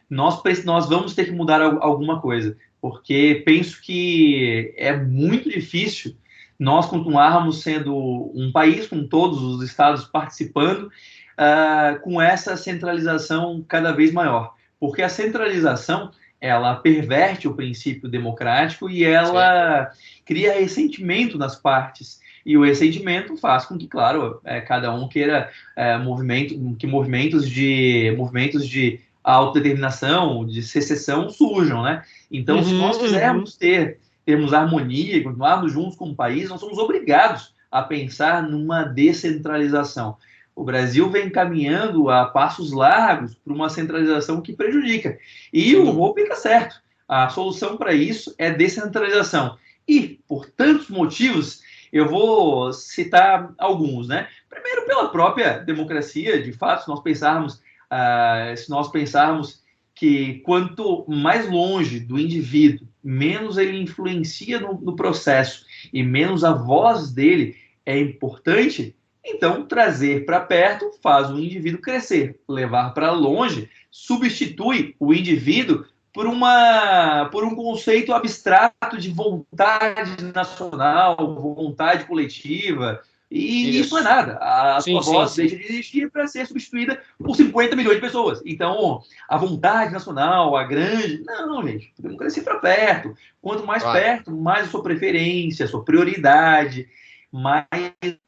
Speaker 2: nós vamos ter que mudar alguma coisa, porque penso que é muito difícil nós continuarmos sendo um país com todos os estados participando com essa centralização cada vez maior, porque a centralização ela perverte o princípio democrático e ela cria ressentimento nas partes. E o ressentimento faz com que, claro, cada um queira movimentos de autodeterminação, de secessão surjam, né? Então, se nós quisermos termos harmonia e continuarmos juntos como país, nós somos obrigados a pensar numa descentralização. O Brasil vem caminhando a passos largos para uma centralização que prejudica. E o Hope está certo. A solução para isso é descentralização. E, por tantos motivos, eu vou citar alguns, né? Primeiro, pela própria democracia, de fato, se nós pensarmos que quanto mais longe do indivíduo, menos ele influencia no processo e menos a voz dele é importante, então trazer para perto faz o indivíduo crescer. Levar para longe substitui o indivíduo por um conceito abstrato de vontade nacional, vontade coletiva, e isso não é nada. A sua voz deixa de existir para ser substituída por 50 milhões de pessoas. Então, a vontade nacional, a grande... Não, gente, podemos crescer para perto. Quanto mais perto, mais a sua preferência, a sua prioridade, mais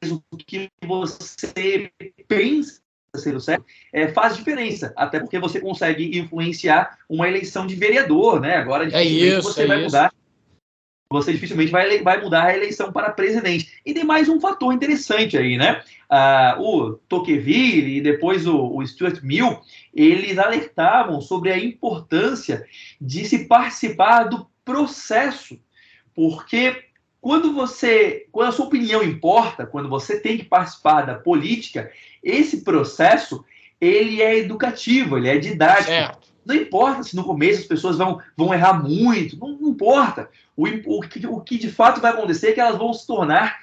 Speaker 2: o que você pensa ser o certo, faz diferença, até porque você consegue influenciar uma eleição de vereador, né? Agora você dificilmente vai mudar a eleição para presidente. E tem mais um fator interessante aí, né? O Tocqueville e depois o Stuart Mill, eles alertavam sobre a importância de se participar do processo, porque quando a sua opinião importa, quando você tem que participar da política, esse processo, ele é educativo, ele é didático. Não importa se no começo as pessoas vão errar muito, não importa. O que de fato vai acontecer é que elas vão se tornar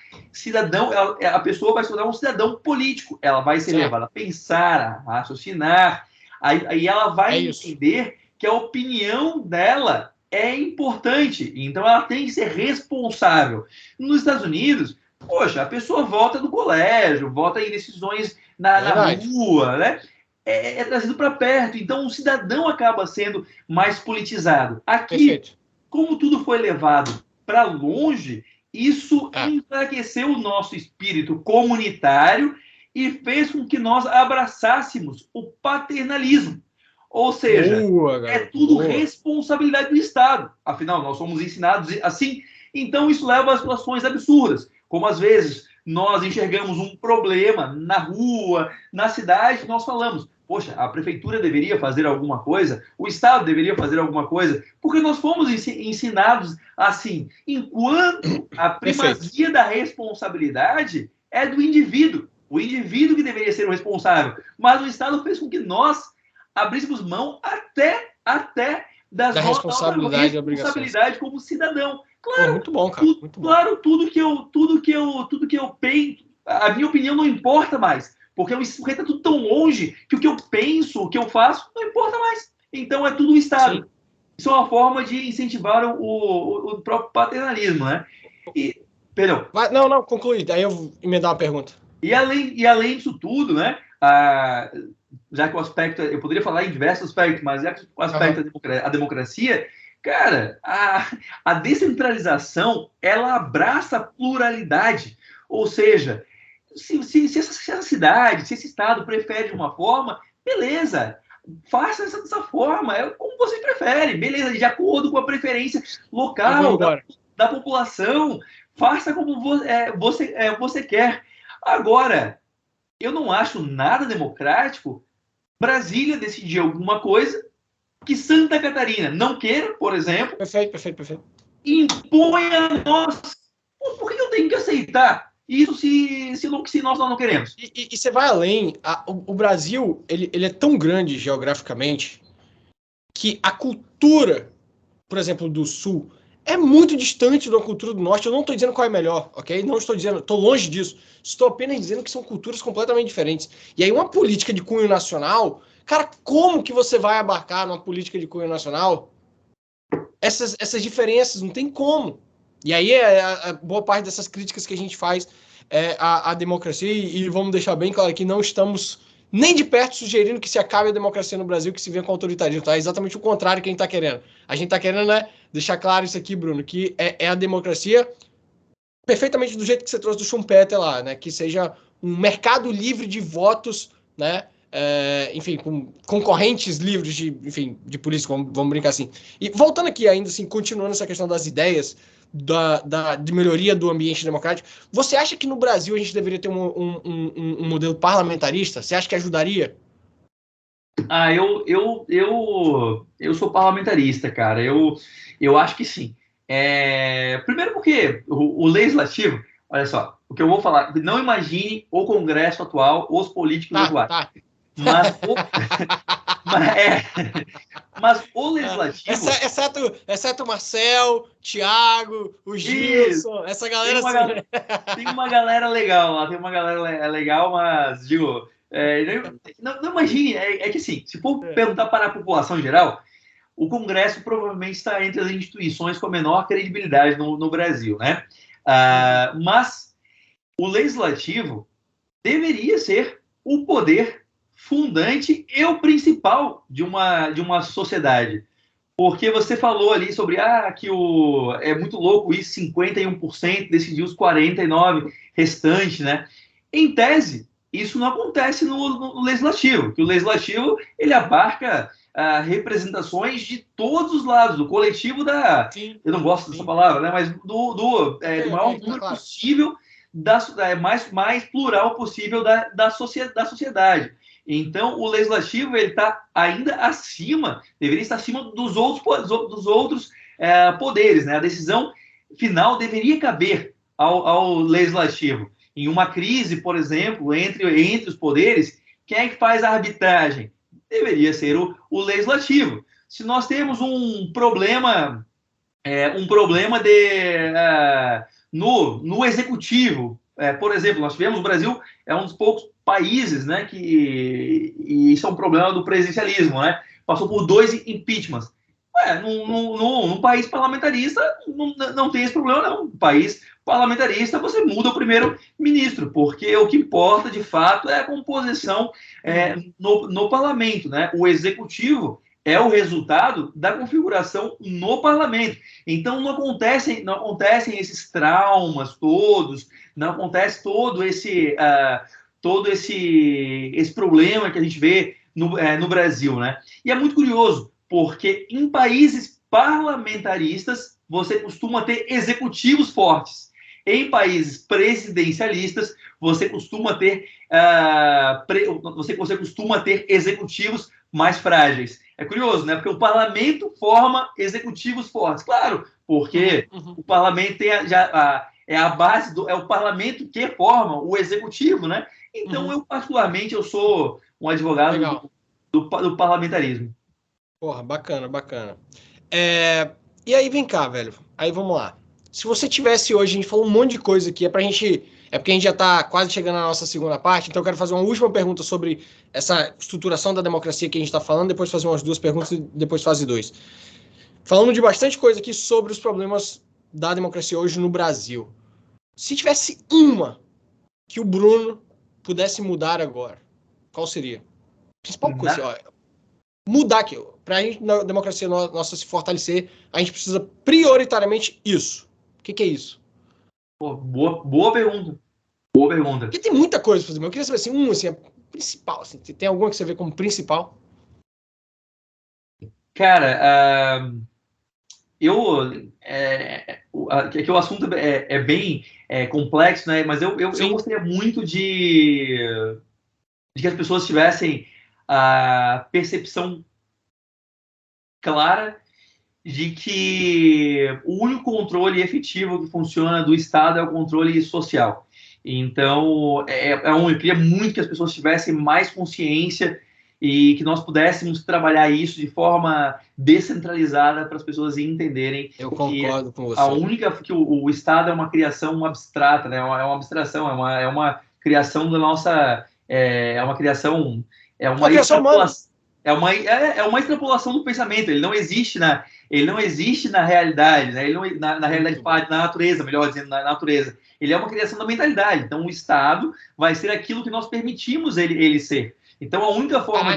Speaker 2: a pessoa vai se tornar um cidadão político. Ela vai ser levada a pensar, a raciocinar, aí ela vai entender que a opinião dela é importante, então ela tem que ser responsável. Nos Estados Unidos, poxa, a pessoa vota no colégio, vota em decisões na rua, né? É trazido para perto, então o cidadão acaba sendo mais politizado. Aqui, como tudo foi levado para longe, isso enfraqueceu o nosso espírito comunitário e fez com que nós abraçássemos o paternalismo. Ou seja, é tudo responsabilidade do Estado. Afinal, nós somos ensinados assim. Então, isso leva a situações absurdas, como às vezes nós enxergamos um problema na rua, na cidade, nós falamos, poxa, a prefeitura deveria fazer alguma coisa, o Estado deveria fazer alguma coisa, porque nós fomos ensinados assim, enquanto a primazia da responsabilidade é do indivíduo, o indivíduo que deveria ser o responsável, mas o Estado fez com que nós abríssemos mão até da responsabilidade como cidadão. Claro,
Speaker 1: muito bom, cara. Muito bom.
Speaker 2: Claro, tudo que eu penso, a minha opinião não importa mais, porque está tudo tão longe que o que eu penso, o que eu faço, não importa mais. Então é tudo o Estado. Sim. Isso é uma forma de incentivar o próprio paternalismo, né? Perdão.
Speaker 1: Não, conclui. Daí eu vou emendar uma pergunta.
Speaker 2: E além disso tudo, né? Já que o aspecto, eu poderia falar em diversos aspectos, mas já que o aspecto da democracia, cara, a descentralização, ela abraça a pluralidade. Ou seja, se essa cidade, se esse estado prefere de uma forma, beleza, faça dessa forma, como você prefere, beleza, de acordo com a preferência local da população, faça como você quer. Agora, eu não acho nada democrático Brasília decidir alguma coisa que Santa Catarina não queira, por exemplo.
Speaker 1: Perfeito.
Speaker 2: impõe a nós. Por que eu tenho que aceitar isso se nós não queremos?
Speaker 1: E você vai além. O Brasil ele é tão grande geograficamente que a cultura, por exemplo, do Sul, é muito distante da cultura do Norte. Eu não estou dizendo qual é melhor, ok? Não estou dizendo, estou longe disso. Estou apenas dizendo que são culturas completamente diferentes. E aí uma política de cunho nacional, cara, como que você vai abarcar numa política de cunho nacional essas diferenças? Não tem como. E aí a boa parte dessas críticas que a gente faz à democracia, e vamos deixar bem claro que não estamos nem de perto sugerindo que se acabe a democracia no Brasil, que se venha com autoritarismo, tá? É exatamente o contrário que a gente está querendo. A gente está querendo, né, deixar claro isso aqui, Bruno, que é a democracia perfeitamente do jeito que você trouxe do Schumpeter lá, né? Que seja um mercado livre de votos, né? Enfim, com concorrentes livres de política, vamos brincar assim. E voltando aqui ainda, assim, continuando essa questão das ideias, de melhoria do ambiente democrático, você acha que no Brasil a gente deveria ter um modelo parlamentarista? Você acha que ajudaria?
Speaker 2: Eu sou parlamentarista, cara. Eu acho que sim. Primeiro porque o legislativo, olha só, o que eu vou falar, não imagine o Congresso atual, os políticos atuais.
Speaker 1: Tá.
Speaker 2: Mas mas o legislativo.
Speaker 1: Exceto o Marcel, Thiago, o Gilson, essa galera
Speaker 2: tem uma galera legal lá, tem uma galera legal, mas digo. Não imagine, que assim, se for perguntar para a população em geral, o Congresso provavelmente está entre as instituições com a menor credibilidade no Brasil, né? Mas o legislativo deveria ser o poder fundante e o principal de uma sociedade. Porque você falou ali sobre que é muito louco isso, 51% decidiu os 49% restantes, né? Em tese, isso não acontece no legislativo, que o legislativo ele abarca representações de todos os lados, do coletivo eu não gosto dessa palavra, né? Mas do maior número possível, mais plural possível da sociedade. Então, o legislativo ele está ainda acima, deveria estar acima dos outros poderes, né? A decisão final deveria caber ao legislativo. Em uma crise, por exemplo, entre os poderes, quem é que faz a arbitragem? Deveria ser o legislativo. Se nós temos um problema no executivo, por exemplo, nós tivemos o Brasil é um dos poucos países, né, e isso é um problema do presidencialismo, né? Passou por 2 impeachments. Num país parlamentarista não tem esse problema, não. No país parlamentarista você muda o primeiro-ministro, porque o que importa, de fato, é a composição no parlamento, né? O executivo é o resultado da configuração no parlamento. Então, não acontecem esses traumas todos, não acontece todo esse problema que a gente vê no Brasil, né? E é muito curioso, porque em países parlamentaristas você costuma ter executivos fortes. Em países presidencialistas você costuma ter executivos mais frágeis. É curioso, né? Porque o parlamento forma executivos fortes. Claro, porque o parlamento tem a base é o parlamento que forma o executivo, né? Então, eu particularmente eu sou um advogado do parlamentarismo.
Speaker 1: Porra, bacana. E aí, vem cá, velho. Aí, vamos lá. Se você tivesse hoje, a gente falou um monte de coisa aqui, é porque a gente já está quase chegando na nossa segunda parte, então eu quero fazer uma última pergunta sobre essa estruturação da democracia que a gente está falando, depois fazer umas 2 perguntas e depois fase 2. Falando de bastante coisa aqui sobre os problemas da democracia hoje no Brasil. Se tivesse uma que o Bruno pudesse mudar agora, qual seria? Principal coisa, mudar aqui. Para a gente, na democracia nossa se fortalecer, a gente precisa prioritariamente isso. O que é isso?
Speaker 2: Pô, boa pergunta. Boa pergunta.
Speaker 1: Porque tem muita coisa para fazer, mas eu queria saber assim, a principal. Assim, tem alguma que você vê como principal?
Speaker 2: Cara, que o assunto é bem complexo, né? Mas eu gostaria muito de que as pessoas tivessem a percepção clara de que o único controle efetivo que funciona do Estado é o controle social. Então, eu queria muito que as pessoas tivessem mais consciência e que nós pudéssemos trabalhar isso de forma descentralizada para as pessoas entenderem.
Speaker 1: Eu concordo com você.
Speaker 2: Que o Estado é uma criação abstrata, né? É uma abstração, é uma criação da nossa, é uma criação, é uma extrapolação, é uma extrapolação do pensamento. Ele não existe na realidade, né? Ele não, na realidade, na natureza, melhor dizendo, na natureza. Ele é uma criação da mentalidade. Então, o Estado vai ser aquilo que nós permitimos ele ser. Então, a única forma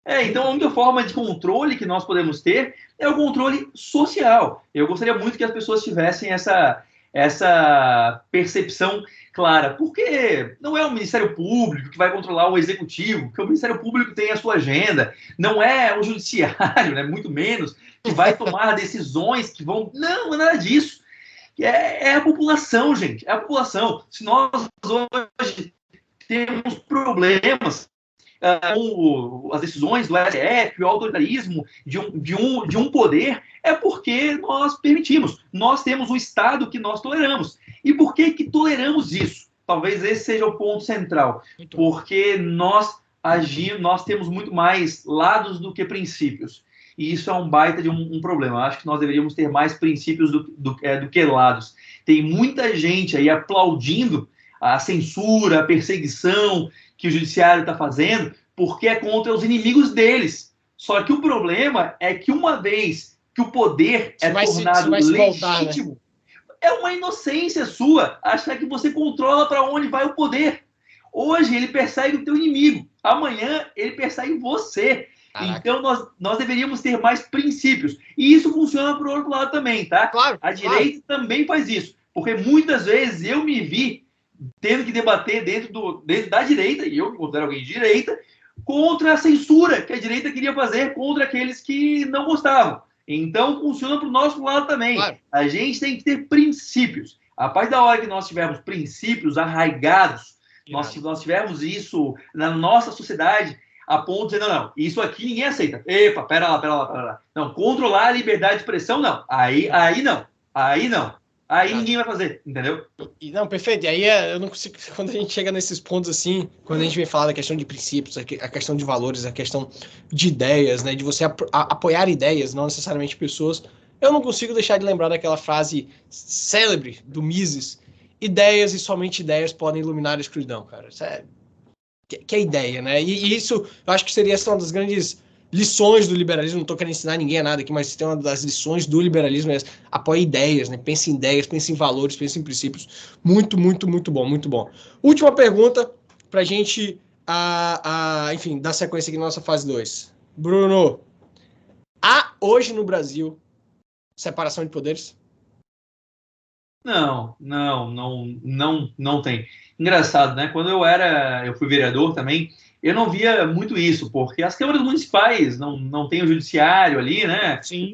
Speaker 2: então, a única forma de controle que nós podemos ter é o controle social. Eu gostaria muito que as pessoas tivessem essa percepção clara. Porque não é o Ministério Público que vai controlar o Executivo, porque o Ministério Público tem a sua agenda. Não é o Judiciário, né, muito menos, que vai tomar decisões que vão... Não é nada disso. É a população, gente. É a população. Se nós hoje temos problemas com as decisões do STF, o autoritarismo de um poder, é porque nós permitimos. Nós temos um Estado que nós toleramos. E por que toleramos isso? Talvez esse seja o ponto central. Porque nós temos muito mais lados do que princípios. E isso é um baita de um problema. Eu acho que nós deveríamos ter mais princípios do que lados. Tem muita gente aí aplaudindo a censura, a perseguição que o judiciário está fazendo, porque é contra os inimigos deles. Só que o problema é que uma vez que o poder é tornado legítimo, é uma inocência sua achar que você controla para onde vai o poder. Hoje ele persegue o teu inimigo, amanhã ele persegue você. Caraca. Então nós deveríamos ter mais princípios. E isso funciona para o outro lado também, tá?
Speaker 1: Claro,
Speaker 2: a direita também faz isso. Porque muitas vezes eu me vi tendo que debater dentro da direita, e eu me considero alguém de direita, contra a censura que a direita queria fazer contra aqueles que não gostavam. Então, funciona para o nosso lado também. Claro. A gente tem que ter princípios. A partir da hora que nós tivermos princípios arraigados, nós tivermos isso na nossa sociedade, a ponto de dizer, não, isso aqui ninguém aceita. Epa, pera lá. Não, controlar a liberdade de expressão, não. Aí não. Aí ninguém vai fazer, entendeu?
Speaker 1: Não, perfeito. E aí eu não consigo... Quando a gente chega nesses pontos assim, quando a gente vem falar da questão de princípios, a questão de valores, a questão de ideias, né? De você apoiar ideias, não necessariamente pessoas, eu não consigo deixar de lembrar daquela frase célebre do Mises: ideias e somente ideias podem iluminar a escuridão, cara. Isso é... Que é ideia, né? E isso, eu acho que seria uma das grandes lições do liberalismo. Não estou querendo ensinar ninguém a nada aqui, mas tem uma das lições do liberalismo é apoie ideias, né? Pense em ideias, pense em valores, pense em princípios. Muito, muito, muito bom, muito bom. Última pergunta para a gente, enfim, dar sequência aqui na nossa fase 2. Bruno, há hoje no Brasil separação de poderes?
Speaker 2: Não tem. Engraçado, né? Quando eu fui vereador também, eu não via muito isso, porque as câmaras municipais não tem o judiciário ali, né?
Speaker 1: Sim.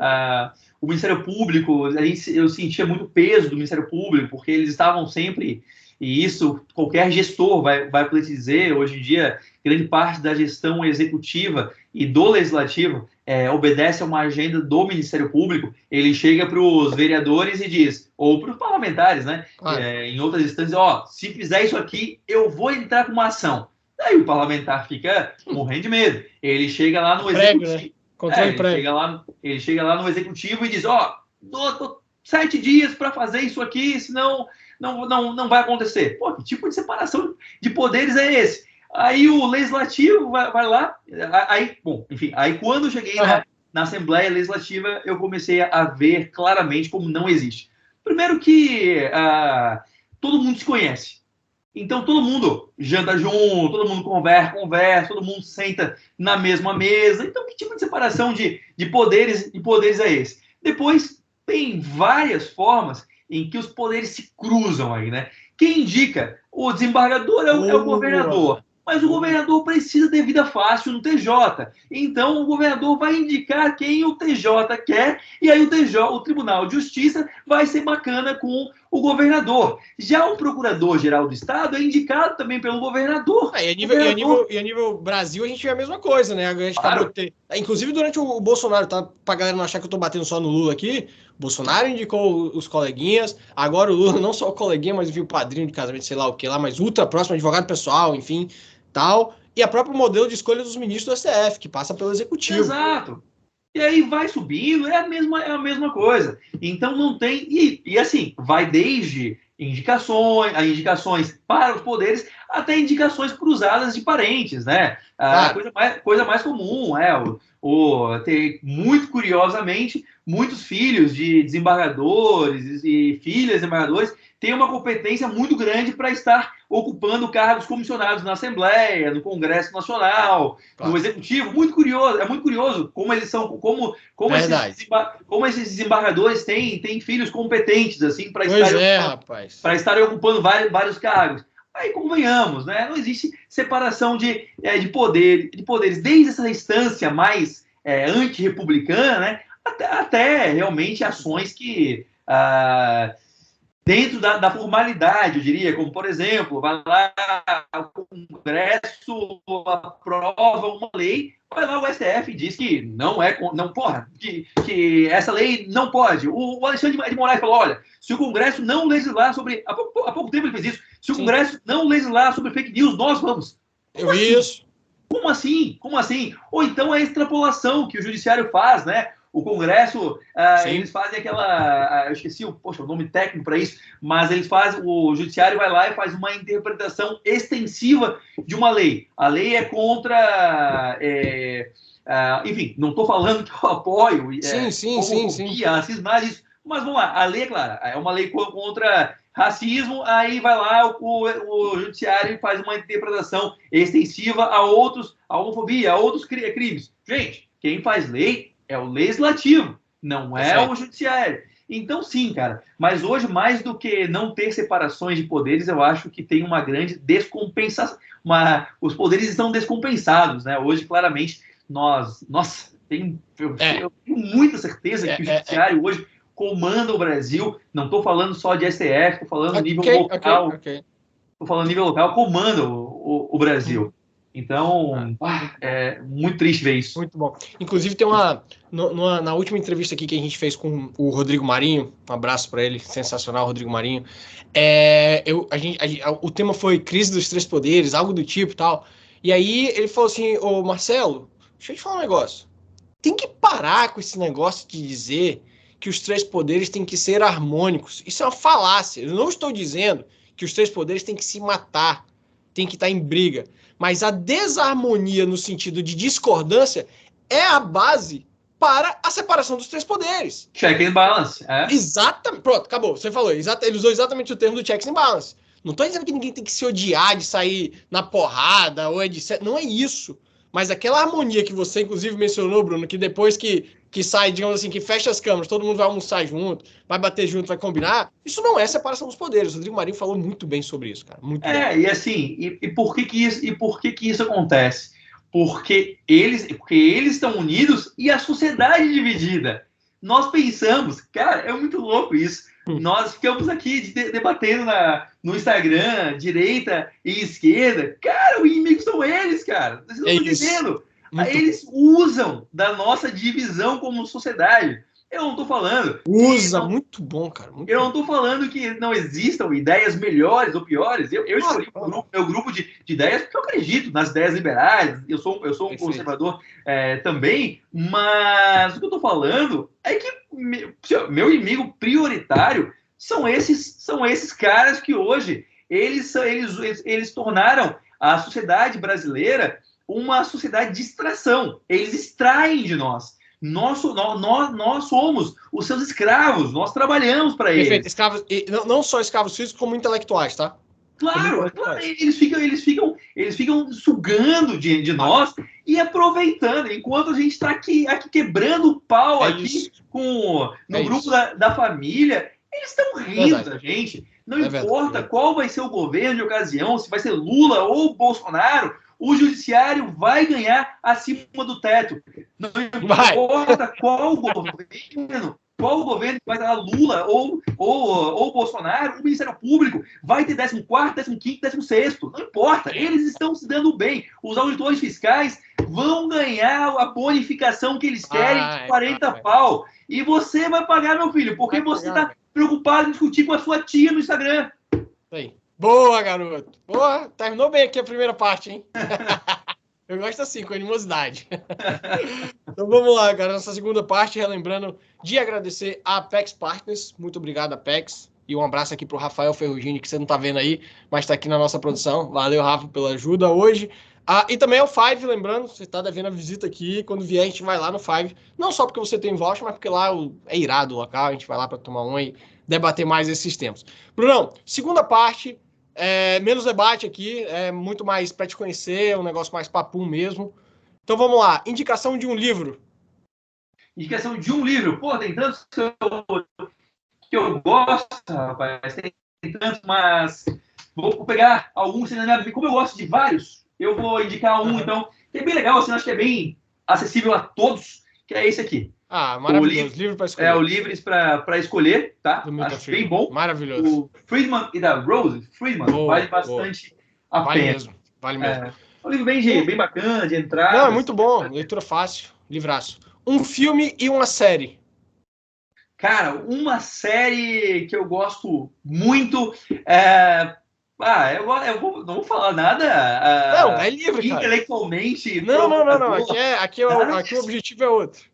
Speaker 2: O Ministério Público, eu sentia muito peso do Ministério Público, porque eles estavam sempre, e isso qualquer gestor vai poder te dizer, hoje em dia, grande parte da gestão executiva e do legislativo obedece a uma agenda do Ministério Público. Ele chega para os vereadores e diz, ou para os parlamentares, né? Em outras instâncias, se fizer isso aqui, eu vou entrar com uma ação. Daí o parlamentar fica morrendo de medo. Ele chega lá no executivo. Né? Ele chega lá no executivo e diz, dou 7 dias para fazer isso aqui, senão não vai acontecer. Pô, que tipo de separação de poderes é esse? Aí o legislativo vai lá, aí quando eu cheguei na Assembleia Legislativa, eu comecei a ver claramente como não existe. Primeiro que todo mundo se conhece. Então todo mundo janta junto, todo mundo conversa, todo mundo senta na mesma mesa. Então que tipo de separação de poderes é esse? Depois tem várias formas em que os poderes se cruzam aí, né? Quem indica? O desembargador é o governador. Mas o governador precisa ter vida fácil no TJ. Então, o governador vai indicar quem o TJ quer, e aí o Tribunal de Justiça vai ser bacana com o governador. Já o procurador-geral do Estado é indicado também pelo governador.
Speaker 1: E a nível Brasil, a gente vê a mesma coisa, né? A gente acabou de ter... Inclusive, durante o Bolsonaro, tá? Pra galera não achar que eu tô batendo só no Lula aqui, o Bolsonaro indicou os coleguinhas, agora o Lula, não só o coleguinha, mas enfim, o padrinho de casamento, sei lá o que lá, mas ultra próximo, advogado pessoal, enfim, tal. E a própria modelo de escolha dos ministros do STF, que passa pelo Executivo.
Speaker 2: Exato. E aí vai subindo, é a mesma coisa. Então não tem... E assim, vai desde indicações para os poderes até indicações cruzadas de parentes, né? A coisa mais comum ter, muito curiosamente, muitos filhos de desembargadores e filhas de desembargadores têm uma competência muito grande para estar ocupando cargos comissionados na Assembleia, no Congresso Nacional, no Executivo. Muito curioso como eles são, como esses desembargadores têm filhos competentes assim para estarem ocupando vários cargos. Aí convenhamos, né? Não existe separação de poderes, desde essa instância mais antirrepublicana, né? Até realmente ações que dentro da formalidade, eu diria, como, por exemplo, vai lá, o Congresso aprova uma lei, vai lá o STF e diz que que essa lei não pode. O Alexandre de Moraes falou, olha, se o Congresso não legislar sobre... Há pouco tempo ele fez isso. Se o Congresso não legislar sobre fake news, nós vamos.
Speaker 1: Eu vi isso.
Speaker 2: Como assim? Ou então a extrapolação que o judiciário faz, né? O Congresso, eles fazem aquela... eu esqueci o nome técnico para isso, mas o judiciário vai lá e faz uma interpretação extensiva de uma lei. A lei é contra... enfim, não estou falando que eu apoio homofobia, racismo, nada disso. Mas vamos lá, a lei é clara. É uma lei contra racismo, aí vai lá o judiciário e faz uma interpretação extensiva a homofobia, a outros crimes. Gente, quem faz lei é o legislativo, não é o judiciário. Então, sim, cara. Mas hoje, mais do que não ter separações de poderes, eu acho que tem uma grande descompensação. Os poderes estão descompensados, né? Hoje, claramente, eu tenho muita certeza que o judiciário hoje comanda o Brasil. Não estou falando só de STF, estou falando a nível local. Estou falando a nível local, comanda o Brasil. Então, é muito triste ver isso.
Speaker 1: Muito bom. Inclusive, tem na última entrevista aqui que a gente fez com o Rodrigo Marinho, um abraço para ele, sensacional, Rodrigo Marinho. O tema foi crise dos três poderes, algo do tipo e tal. E aí ele falou assim, ô Marcelo, deixa eu te falar um negócio. Tem que parar com esse negócio de dizer que os três poderes têm que ser harmônicos. Isso é uma falácia. Eu não estou dizendo que os três poderes têm que se matar, têm que estar em briga. Mas a desarmonia no sentido de discordância é a base para a separação dos três poderes.
Speaker 2: Check and balance.
Speaker 1: Exatamente. Pronto, acabou. Você falou. Ele usou exatamente o termo do checks and balance. Não estou dizendo que ninguém tem que se odiar de sair na porrada ou etc. Não é isso. Mas aquela harmonia que você, inclusive, mencionou, Bruno, que depois que sai, digamos assim, que fecha as câmeras, todo mundo vai almoçar junto, vai bater junto, vai combinar, isso não é separação dos poderes. O Rodrigo Marinho falou muito bem sobre isso, cara. Muito bem.
Speaker 2: E assim, e por que isso acontece? Porque eles estão unidos e a sociedade dividida. Nós pensamos, cara, é muito louco isso. Nós ficamos aqui debatendo no Instagram, direita e esquerda. Cara, os inimigos são eles, cara. Vocês não estão entendendo. Eles usam da nossa divisão como sociedade. Eu não estou falando...
Speaker 1: muito bom, cara.
Speaker 2: Eu não estou falando que não existam ideias melhores ou piores. Eu escolhi meu grupo de ideias porque eu acredito nas ideias liberais. Eu sou um conservador também. Mas o que eu estou falando é que meu inimigo prioritário são esses caras que hoje eles tornaram a sociedade brasileira uma sociedade de extração. Eles extraem de nós. Nós somos os seus escravos, nós trabalhamos para eles.
Speaker 1: Perfeito, escravos, não só escravos físicos, como intelectuais, tá?
Speaker 2: Claro, eles ficam sugando de nós e aproveitando, enquanto a gente está aqui quebrando o pau no grupo da família, eles estão rindo da gente. Não importa qual vai ser o governo de ocasião, se vai ser Lula ou Bolsonaro, o judiciário vai ganhar acima do teto. Não importa qual governo qual o governo que vai dar Lula ou Bolsonaro, o Ministério Público vai ter 14º, 15º, 16º, não importa, eles estão se dando bem. Os auditores fiscais vão ganhar a bonificação que eles querem de 40 pau. E você vai pagar, meu filho, porque você está preocupado em discutir com a sua tia no Instagram.
Speaker 1: Aí. Boa, garoto. Boa, terminou bem aqui a primeira parte, hein? Eu gosto assim, com animosidade. Então vamos lá, cara. Nessa segunda parte, relembrando de agradecer a Apex Partners. Muito obrigado, Apex. E um abraço aqui pro Rafael Ferrugini, que você não tá vendo aí, mas tá aqui na nossa produção. Valeu, Rafa, pela ajuda hoje. E também é o Five, lembrando, você tá devendo a visita aqui. Quando vier, a gente vai lá no Five. Não só porque você tem voucher, mas porque lá é irado o local. A gente vai lá para tomar um e debater mais esses temas. Brunão, segunda parte. Menos debate aqui, muito mais para te conhecer, um negócio mais papum mesmo. Então vamos lá, indicação de um livro.
Speaker 2: Indicação de um livro. Pô, tem tantos que eu gosto, rapaz. Tem tantos, mas vou pegar alguns. Como eu gosto de vários, eu vou indicar um, então, que é bem legal, assim, acho que é bem acessível a todos, que é esse aqui.
Speaker 1: Maravilhoso. Livro para escolher.
Speaker 2: O Livres para escolher, tá? Acho bem bom.
Speaker 1: Maravilhoso.
Speaker 2: O Friedman e da Rose Friedman vale bastante a pena.
Speaker 1: Vale mesmo.
Speaker 2: É um livro bem bacana, de entrada.
Speaker 1: Não, é muito bom. Leitura fácil. Livraço. Um filme e uma série.
Speaker 2: Cara, uma série que eu gosto muito não vou falar nada.
Speaker 1: Não, é livre, cara.
Speaker 2: Intelectualmente.
Speaker 1: Não. Aqui o objetivo é outro.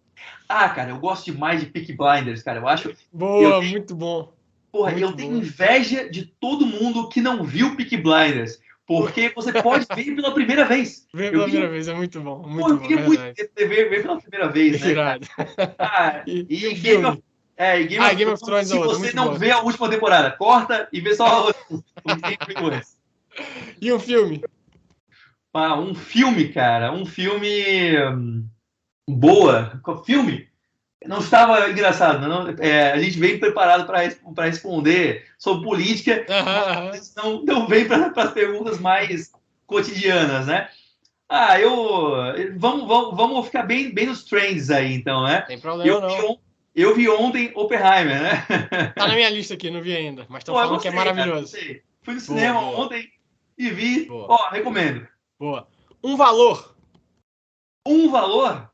Speaker 2: Cara, eu gosto demais de Peaky Blinders, cara. Eu acho.
Speaker 1: Muito bom.
Speaker 2: Porra, eu tenho inveja de todo mundo que não viu Peaky Blinders. Porque você pode ver pela primeira vez.
Speaker 1: Ver pela primeira vez é muito bom.
Speaker 2: Eu queria muito ver pela primeira vez, né? Game of Thrones. Se você não vê a última temporada, corta e vê só o
Speaker 1: E um filme?
Speaker 2: Um filme, cara. Um filme boa. Filme? Não estava engraçado. Não, a gente veio preparado para responder sobre política, mas não veio para as perguntas mais cotidianas, né? Vamos ficar bem nos trends aí, então, né?
Speaker 1: Tem problema, não.
Speaker 2: Eu vi ontem Oppenheimer, né?
Speaker 1: Tá na minha lista aqui, não vi ainda, mas estão falando que é maravilhoso.
Speaker 2: Cara, fui no cinema ontem e vi. Recomendo.
Speaker 1: Boa. Um valor?
Speaker 2: Um valor?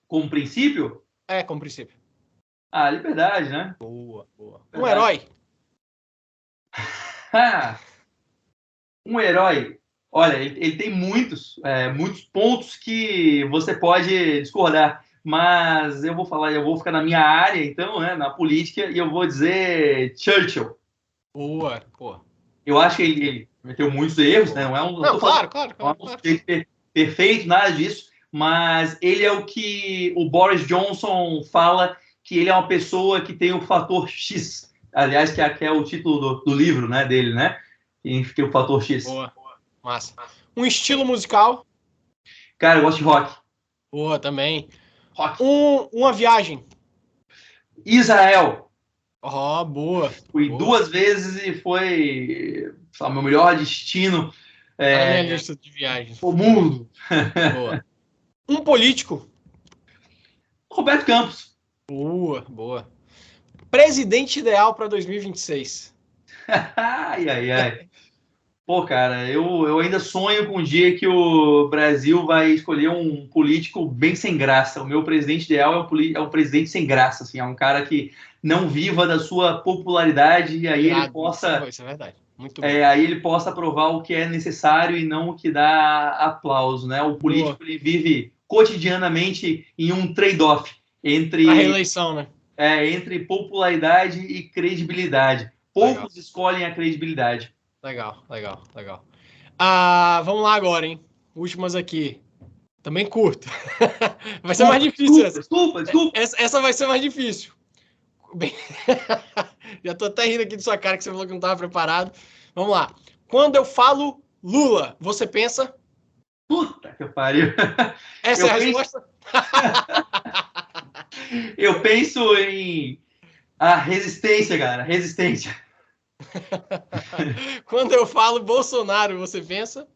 Speaker 2: Como princípio?
Speaker 1: Como princípio.
Speaker 2: Liberdade, né?
Speaker 1: Boa. Verdade.
Speaker 2: Um herói? Um herói. Olha, ele tem muitos pontos que você pode discordar. Mas eu vou ficar na minha área, então, né, na política, e eu vou dizer Churchill.
Speaker 1: Boa, pô.
Speaker 2: Eu acho que ele cometeu muitos erros, né?
Speaker 1: Claro.
Speaker 2: Perfeito, nada disso. Mas ele é o que o Boris Johnson fala que ele é uma pessoa que tem o fator X. Aliás, que é o título do livro, né, dele, né? Que tem o fator X.
Speaker 1: Boa. Massa. Um estilo musical?
Speaker 2: Cara, eu gosto de rock.
Speaker 1: Boa, também.
Speaker 2: Rock.
Speaker 1: Uma viagem.
Speaker 2: Israel.
Speaker 1: Boa.
Speaker 2: Fui 2 vezes e foi o meu melhor destino.
Speaker 1: Na minha lista de viagens.
Speaker 2: O mundo.
Speaker 1: Boa. Um político.
Speaker 2: Roberto Campos.
Speaker 1: Boa. Presidente ideal para 2026.
Speaker 2: Ai. Pô, cara, eu ainda sonho com um dia que o Brasil vai escolher um político bem sem graça. O meu presidente ideal é um presidente sem graça, assim, é um cara que não viva da sua popularidade e aí ele possa...
Speaker 1: Isso é verdade. Muito bom.
Speaker 2: Aí ele possa aprovar o que é necessário e não o que dá aplauso, né? O político ele vive cotidianamente em um trade-off entre...
Speaker 1: A reeleição, né?
Speaker 2: Entre popularidade e credibilidade. Poucos escolhem a credibilidade.
Speaker 1: Legal. Vamos lá agora, hein? Últimas aqui. Também curto. Vai ser mais difícil essa.
Speaker 2: Desculpa.
Speaker 1: Essa vai ser mais difícil. Bem... Já tô até rindo aqui de sua cara que você falou que não estava preparado. Vamos lá. Quando eu falo Lula, você pensa?
Speaker 2: Puta que pariu.
Speaker 1: Essa é a resposta?
Speaker 2: Eu penso em resistência, cara. Resistência.
Speaker 1: Quando eu falo Bolsonaro, você pensa?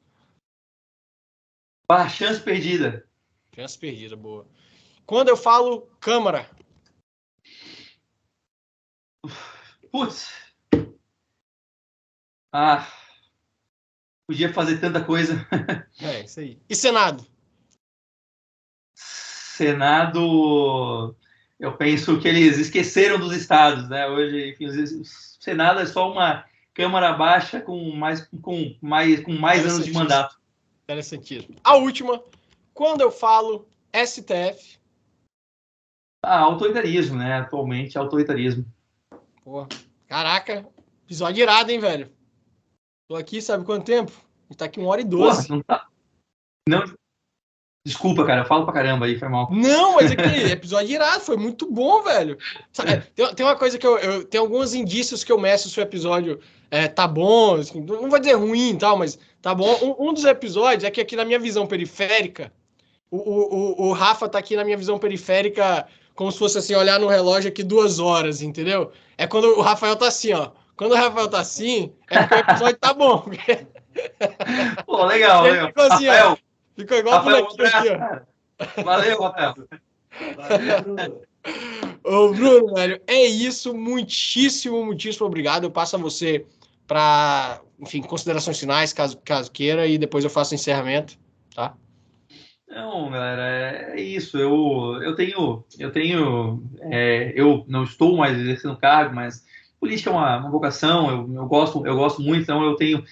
Speaker 2: Chance perdida.
Speaker 1: Chance perdida, boa. Quando eu falo Câmara?
Speaker 2: Putz. Podia fazer tanta coisa.
Speaker 1: É, isso aí. E Senado?
Speaker 2: Senado, eu penso que eles esqueceram dos estados, né? Hoje, enfim, o Senado é só uma Câmara Baixa com mais anos de mandato.
Speaker 1: Interessantíssimo. A última, quando eu falo STF...
Speaker 2: Autoritarismo, né? Atualmente, autoritarismo.
Speaker 1: Pô, caraca, episódio irado, hein, velho? Tô aqui, sabe quanto tempo? A gente tá aqui 1h12.
Speaker 2: Pô, não tá... Não... Desculpa, cara, eu falo pra caramba aí, foi mal.
Speaker 1: Não, mas aqui, episódio irado, foi muito bom, velho. Tem uma coisa que eu tem alguns indícios que eu meço se o episódio tá bom, assim, não vou dizer ruim e tal, mas tá bom. Um dos episódios é que aqui na minha visão periférica, o Rafa tá aqui na minha visão periférica como se fosse assim, olhar no relógio aqui 2 horas, entendeu? É quando o Rafael tá assim, ó. Quando o Rafael tá assim, é porque o episódio tá bom.
Speaker 2: Pô, legal, legal.
Speaker 1: Ficou assim,
Speaker 2: Rafael,
Speaker 1: ó. Ficou igual o bonequinho aqui,
Speaker 2: ó. Valeu, Rafael.
Speaker 1: Valeu, Bruno. Ô, Bruno, velho, é isso. Muitíssimo obrigado. Eu passo a você para, enfim, considerações finais, caso queira, e depois eu faço o encerramento, tá?
Speaker 2: Não, galera, é isso. Eu não estou mais exercendo cargo, mas política é uma vocação. Eu gosto muito, então eu tenho,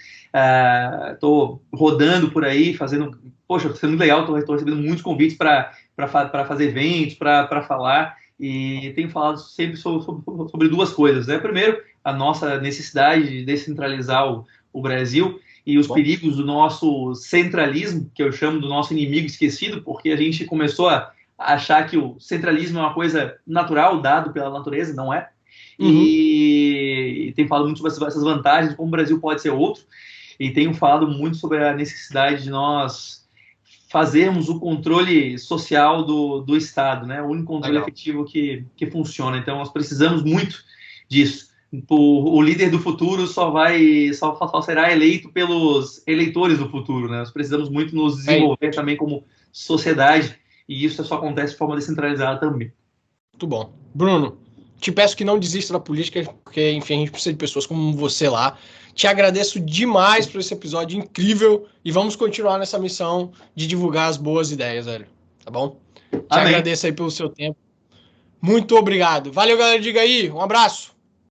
Speaker 2: tô rodando por aí, fazendo, poxa, tá sendo muito legal. Tô recebendo muitos convites para fazer eventos, para falar, e tenho falado sempre sobre duas coisas, né? Primeiro, a nossa necessidade de descentralizar o Brasil e os perigos do nosso centralismo, que eu chamo do nosso inimigo esquecido, porque a gente começou a achar que o centralismo é uma coisa natural, dado pela natureza, não é? Uhum. E tem falado muito sobre essas vantagens, como o Brasil pode ser outro, e tenho falado muito sobre a necessidade de nós fazermos o controle social do Estado, né? O único controle efetivo que funciona. Então, nós precisamos muito disso. O líder do futuro só será eleito pelos eleitores do futuro, né? Nós precisamos muito nos desenvolver também como sociedade, e isso só acontece de forma descentralizada também.
Speaker 1: Muito bom. Bruno, te peço que não desista da política, porque, enfim, a gente precisa de pessoas como você lá. Te agradeço demais por esse episódio incrível e vamos continuar nessa missão de divulgar as boas ideias, velho. Tá bom? Te agradeço aí pelo seu tempo. Muito obrigado. Valeu, galera. Diga aí. Um abraço.